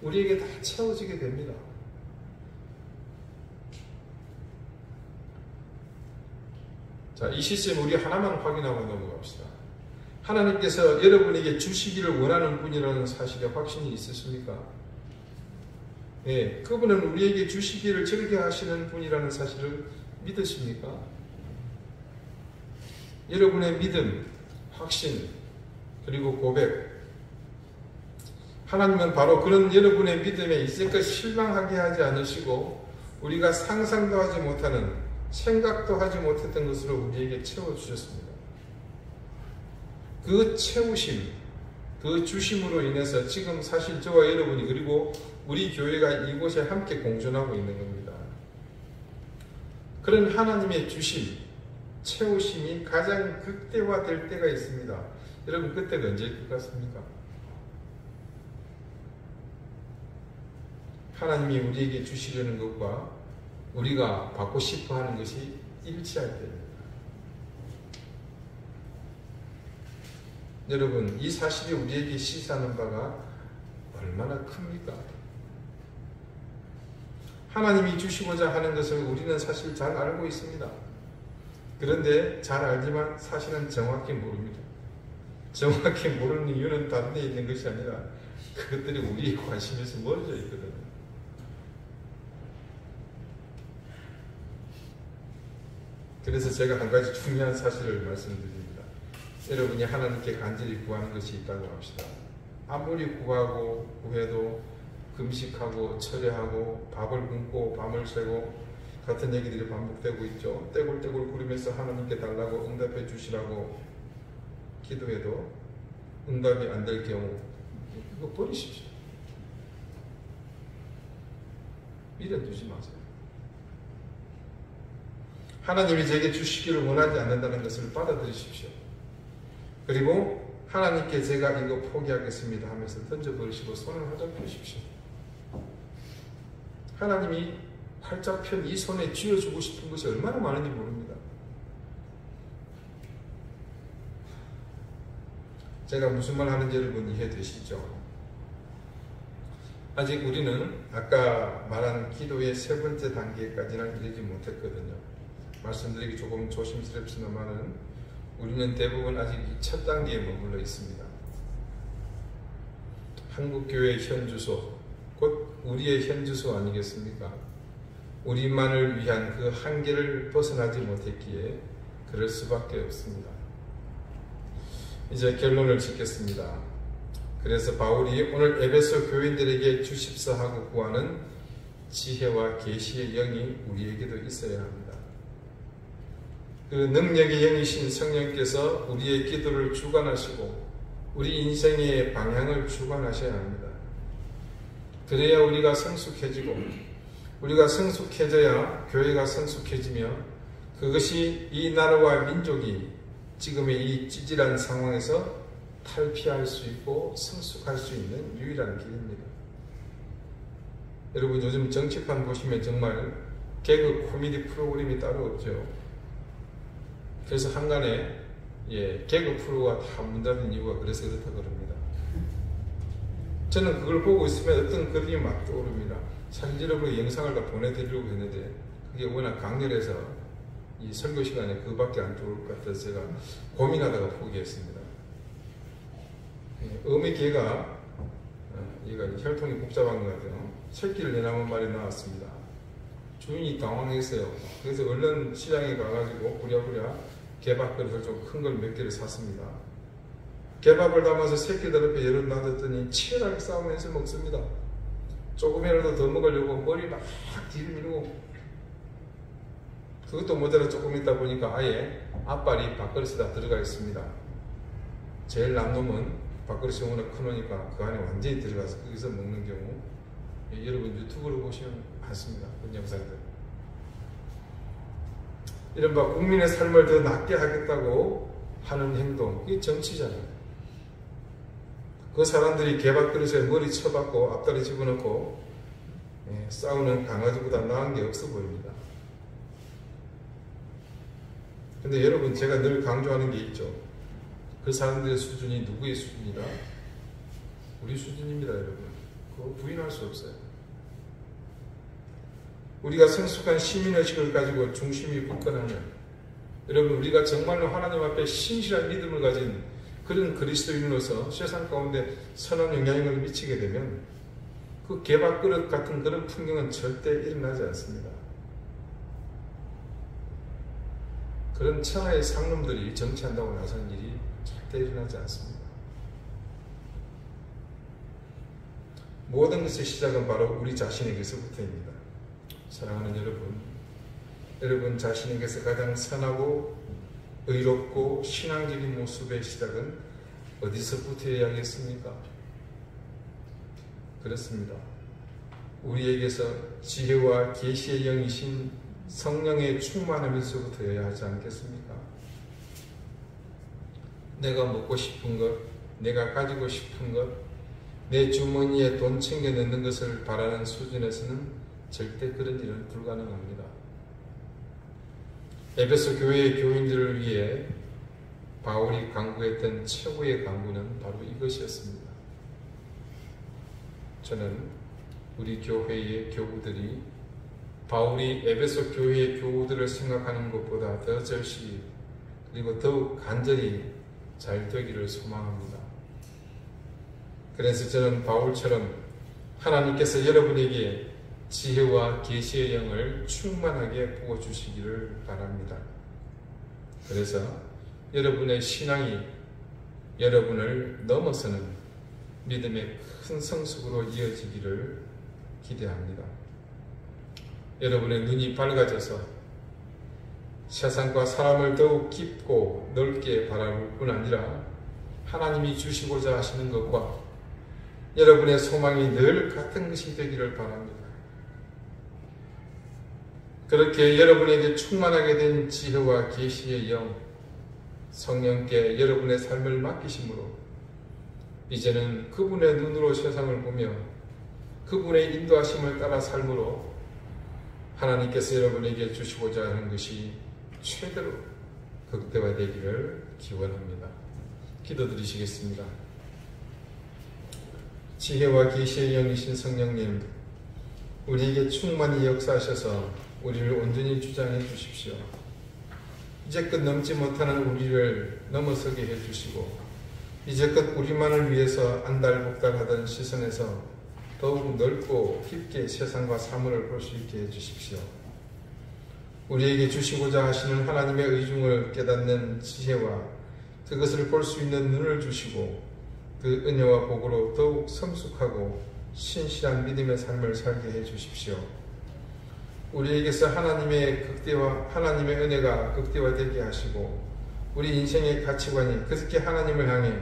우리에게 다 채워지게 됩니다. 자, 자, 이 시스템 우리 하나만 확인하고 넘어갑시다. 하나님께서 여러분에게 주시기를 원하는 분이라는 사실에 확신이 있으십니까? 예, 그분은 우리에게 주시기를 즐겨 하시는 분이라는 사실을 믿으십니까? 여러분의 믿음, 확신, 그리고 고백, 하나님은 바로 그런 여러분의 믿음에 이제껏 실망하게 하지 않으시고 우리가 상상도 하지 못하는, 생각도 하지 못했던 것으로 우리에게 채워주셨습니다. 그 채우심, 그 주심으로 인해서 지금 사실 저와 여러분이, 그리고 우리 교회가 이곳에 함께 공존하고 있는 겁니다. 그런 하나님의 주심, 채우심이 가장 극대화될 때가 있습니다. 여러분, 그때가 언제일 것 같습니까? 하나님이 우리에게 주시려는 것과 우리가 받고 싶어 하는 것이 일치할 때입니다. 여러분, 이 사실이 우리에게 시사하는 바가 얼마나 큽니까? 하나님이 주시고자 하는 것을 우리는 사실 잘 알고 있습니다. 그런데 잘 알지만 사실은 정확히 모릅니다. 정확히 모르는 이유는 다른 데 있는 것이 아니라 그것들이 우리의 관심에서 멀어져 있거든요. 그래서 제가 한 가지 중요한 사실을 말씀드립니다. 여러분이 하나님께 간절히 구하는 것이 있다고 합시다. 아무리 구해도 금식하고 철회하고 밥을 굶고 밤을 새고 같은 얘기들이 반복되고 있죠. 떼굴떼굴 구르면서 하나님께 달라고 응답해 주시라고 기도해도 응답이 안 될 경우 이거 버리십시오. 믿어두지 마세요. 하나님이 제게 주시기를 원하지 않는다는 것을 받아들이십시오. 그리고 하나님께 제가 이거 포기하겠습니다 하면서 던져버리시고 손을 활짝 펴십시오. 하나님이 활짝 편 이 손에 쥐어주고 싶은 것이 얼마나 많은지 모릅니다. 제가 무슨 말 하는지 여러분 이해되시죠? 아직 우리는 아까 말한 기도의 세 번째 단계까지는 이르지 못했거든요. 말씀드리기 조금 조심스럽지만은 우리는 대부분 아직 이 첫 단계에 머물러 있습니다. 한국교회 현주소, 곧 우리의 현주소 아니겠습니까? 우리만을 위한 그 한계를 벗어나지 못했기에 그럴 수밖에 없습니다. 이제 결론을 짓겠습니다. 그래서 바울이 오늘 에베소 교인들에게 주십사 하고 구하는 지혜와 계시의 영이 우리에게도 있어야 합니다. 그 능력의 영이신 성령께서 우리의 기도를 주관하시고 우리 인생의 방향을 주관하셔야 합니다. 그래야 우리가 성숙해지고 우리가 성숙해져야 교회가 성숙해지며 그것이 이 나라와 민족이 지금의 이 찌질한 상황에서 탈피할 수 있고 성숙할 수 있는 유일한 길입니다. 여러분, 요즘 정치판 보시면 정말 개그 코미디 프로그램이 따로 없죠. 그래서 한간에 개그 프로가 다 문 닫은 이유가 그래서 그렇다고 그럽니다. 저는 그걸 보고 있으면 어떤 그림이 막 떠오릅니다. 사실 여러분의 영상을 다 보내드리려고 했는데 그게 워낙 강렬해서 이 설교 시간에 그밖에 안 떠올 것 같아서 제가 고민하다가 포기했습니다. 어미 개가 얘가 혈통이 복잡한 것 같아요. 새끼를 내놓은 말이 나왔습니다. 주인이 당황했어요. 그래서 얼른 시장에 가가지고 부랴부랴 개밥그릇을 좀 큰 걸 몇 개를 샀습니다. 개밥을 담아서 새끼들 앞에 열어 놔뒀더니 치열하게 싸우면서 먹습니다. 조금이라도 더 먹으려고 머리 막 뒤로 밀고, 그것도 모자라 조금 있다 보니까 아예 앞발이 밥그릇에 다 들어가 있습니다. 제일 난 놈은 밥그릇이 워낙 크니까 그 안에 완전히 들어가서 거기서 먹는 경우 여러분 유튜브로 보시면 많습니다. 그런 영상들. 이른바 국민의 삶을 더 낫게 하겠다고 하는 행동, 이게 정치잖아요. 그 사람들이 개밥그릇에 머리 쳐박고 앞다리 집어넣고 싸우는 강아지보다 나은 게 없어 보입니다. 근데 여러분, 제가 늘 강조하는 게 있죠. 그 사람들의 수준이 누구의 수준이다? 우리 수준입니다, 여러분. 그거 부인할 수 없어요. 우리가 성숙한 시민의식을 가지고 중심이 굳건하면 여러분, 우리가 정말로 하나님 앞에 신실한 믿음을 가진 그런 그리스도인으로서 세상 가운데 선한 영향력을 미치게 되면 그 개밥그릇 같은 그런 풍경은 절대 일어나지 않습니다. 그런 천하의 상놈들이 정치한다고 나서는 일이 절대 일어나지 않습니다. 모든 것의 시작은 바로 우리 자신에게서부터입니다. 사랑하는 여러분 자신에게서 가장 선하고 의롭고 신앙적인 모습의 시작은 어디서부터여야 하겠습니까? 그렇습니다. 우리에게서 지혜와 계시의 영이신 성령의 충만함에서부터여야 하지 않겠습니까? 내가 먹고 싶은 것, 내가 가지고 싶은 것, 내 주머니에 돈 챙겨 넣는 것을 바라는 수준에서는 절대 그런 일은 불가능합니다. 에베소 교회의 교인들을 위해 바울이 강구했던 최고의 강구는 바로 이것이었습니다. 저는 우리 교회의 교우들이 바울이 에베소 교회의 교우들을 생각하는 것보다 더 절실히 그리고 더욱 간절히 잘 되기를 소망합니다. 그래서 저는 바울처럼 하나님께서 여러분에게 지혜와 계시의 영을 충만하게 부어주시기를 바랍니다. 그래서 여러분의 신앙이 여러분을 넘어서는 믿음의 큰 성숙으로 이어지기를 기대합니다. 여러분의 눈이 밝아져서 세상과 사람을 더욱 깊고 넓게 바라볼 뿐 아니라 하나님이 주시고자 하시는 것과 여러분의 소망이 늘 같은 것이 되기를 바랍니다. 그렇게 여러분에게 충만하게 된 지혜와 계시의 영, 성령께 여러분의 삶을 맡기심으로 이제는 그분의 눈으로 세상을 보며 그분의 인도하심을 따라 삶으로 하나님께서 여러분에게 주시고자 하는 것이 최대로 극대화되기를 기원합니다. 기도드리시겠습니다. 지혜와 계시의 영이신 성령님, 우리에게 충만히 역사하셔서 우리를 온전히 주장해 주십시오. 이제껏 넘지 못하는 우리를 넘어서게 해주시고 이제껏 우리만을 위해서 안달복달하던 시선에서 더욱 넓고 깊게 세상과 사물을 볼 수 있게 해주십시오. 우리에게 주시고자 하시는 하나님의 의중을 깨닫는 지혜와 그것을 볼 수 있는 눈을 주시고 그 은혜와 복으로 더욱 성숙하고 신실한 믿음의 삶을 살게 해주십시오. 우리에게서 하나님의 은혜가 극대화되게 하시고 우리 인생의 가치관이 그렇게 하나님을 향해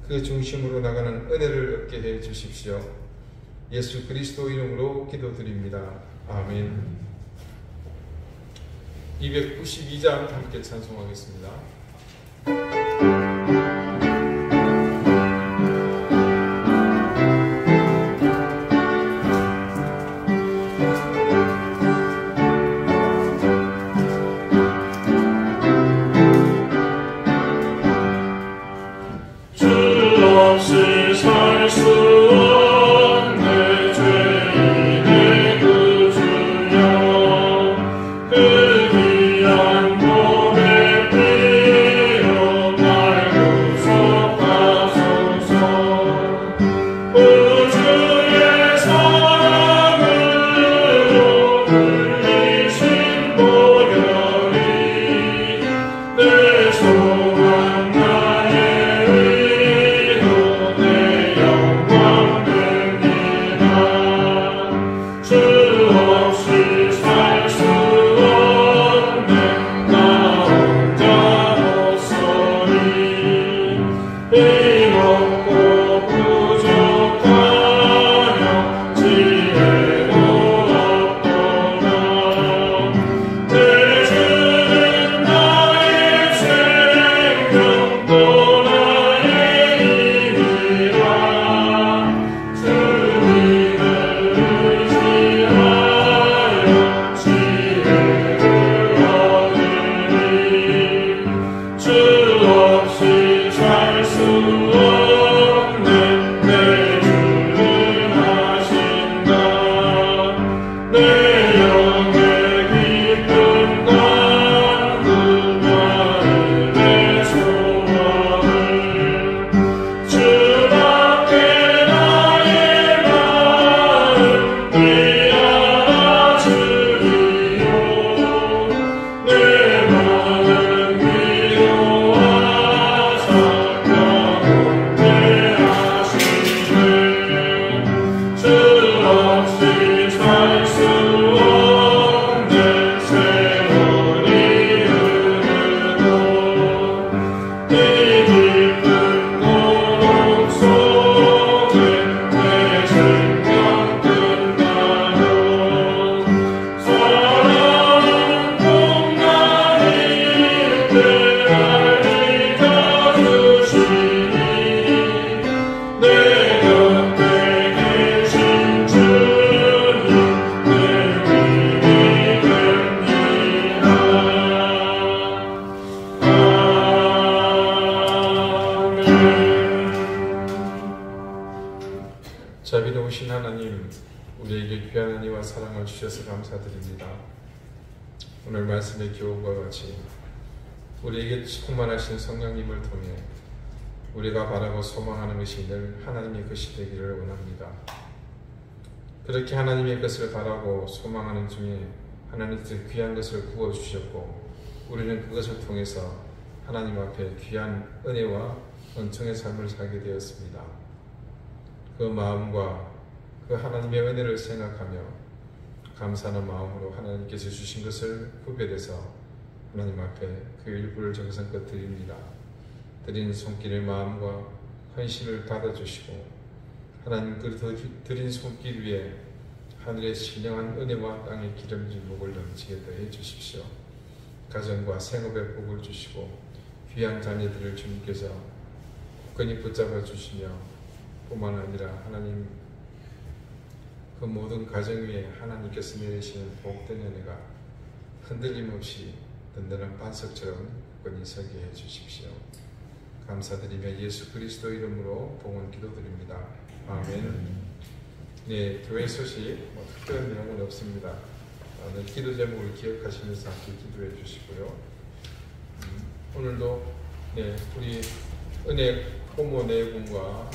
그 중심으로 나가는 은혜를 얻게 해 주십시오. 예수 그리스도 이름으로 기도드립니다. 아멘. 292장 함께 찬송하겠습니다. 내 영의 깊은 간구며 우리에게 귀한 은혜와 사랑을 주셔서 감사드립니다. 오늘 말씀의 교훈과 같이 우리에게 충만하신 성령님을 통해 우리가 바라고 소망하는 것이 늘 하나님의 것이 되기를 원합니다. 그렇게 하나님의 것을 바라고 소망하는 중에 하나님께서 귀한 것을 부어주셨고 우리는 그것을 통해서 하나님 앞에 귀한 은혜와 은총의 삶을 살게 되었습니다. 그 마음과 그 하나님의 은혜를 생각하며 감사하는 마음으로 하나님께서 주신 것을 구별해서 하나님 앞에 그 일부를 정성껏 드립니다. 드린 손길의 마음과 헌신을 받아주시고 하나님 그 드린 손길 위에 하늘의 신령한 은혜와 땅의 기름진 복을 넘치게 더해 주십시오. 가정과 생업의 복을 주시고 귀한 자녀들을 주님께서 굳건히 붙잡아 주시며 뿐만 아니라 하나님 그 모든 가정 위에 하나님께서 내리시는 복된 은혜가 흔들림 없이 든든한 반석처럼 굳건히 서게 해 주십시오. 감사드리며 예수 그리스도 이름으로 봉헌 기도드립니다. 아멘. 네, 교회 소식 특별한 내용은 없습니다. 늘 기도 제목을 기억하시면서 함께 기도해 주시고요. 오늘도 우리 은혜 고모 네 분과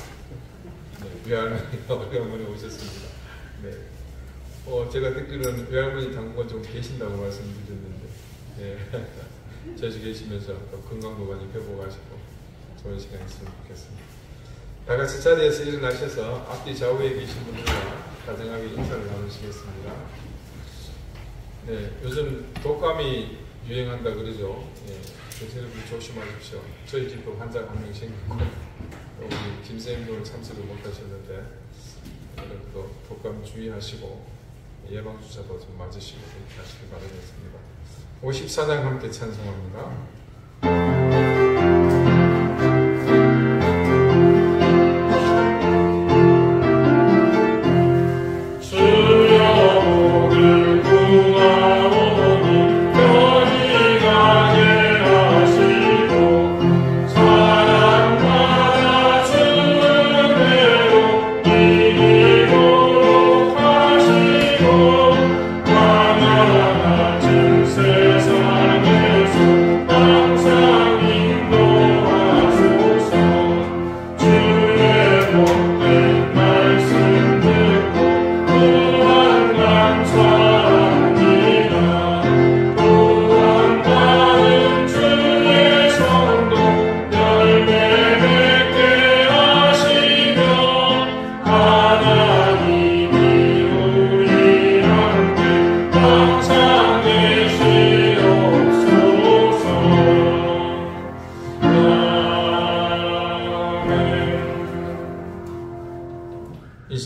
외할머니가 오래간만에 오셨습니다. 제가 듣기로는 외할머니 당부가 좀 계신다고 말씀드렸는데 저희 계시면서 건강도 많이 회복하시고 좋은 시간 있으면 좋겠습니다. 다 같이 자리에서 일어나셔서 앞뒤 좌우에 계신 분들과 다정하게 인사를 나누시겠습니다. 요즘 독감이 유행한다 그러죠. 여러분 조심하십시오. 저희 집도 환자가 한 명 생겼고 우리 김쌤이 오늘 참석을 못하셨는데 오늘도 독감 주의하시고 예방주사도 좀 맞으시고 그렇게 하시기 바라겠습니다. 54장 함께 찬송합니다.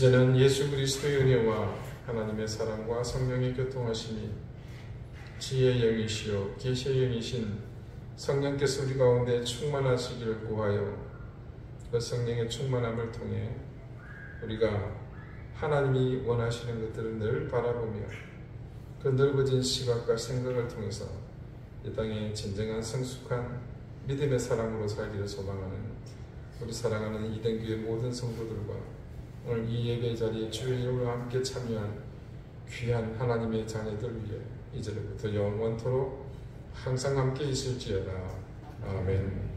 이제는 예수 그리스도의 은혜와 하나님의 사랑과 성령의 교통하심이 지혜의 영이시요 계시의 영이신 성령께서 우리 가운데 충만하시기를 구하여 그 성령의 충만함을 통해 우리가 하나님이 원하시는 것들을 늘 바라보며 그 넓어진 시각과 생각을 통해서 이 땅에 진정한 성숙한 믿음의 사랑으로 살기를 소망하는 우리 사랑하는 이den교회 모든 성도들과 오늘 이 예배 자리에 주의 이름으로 함께 참여한 귀한 하나님의 자녀들 위해 이제부터 영원토록 항상 함께 있을지어다. 아멘.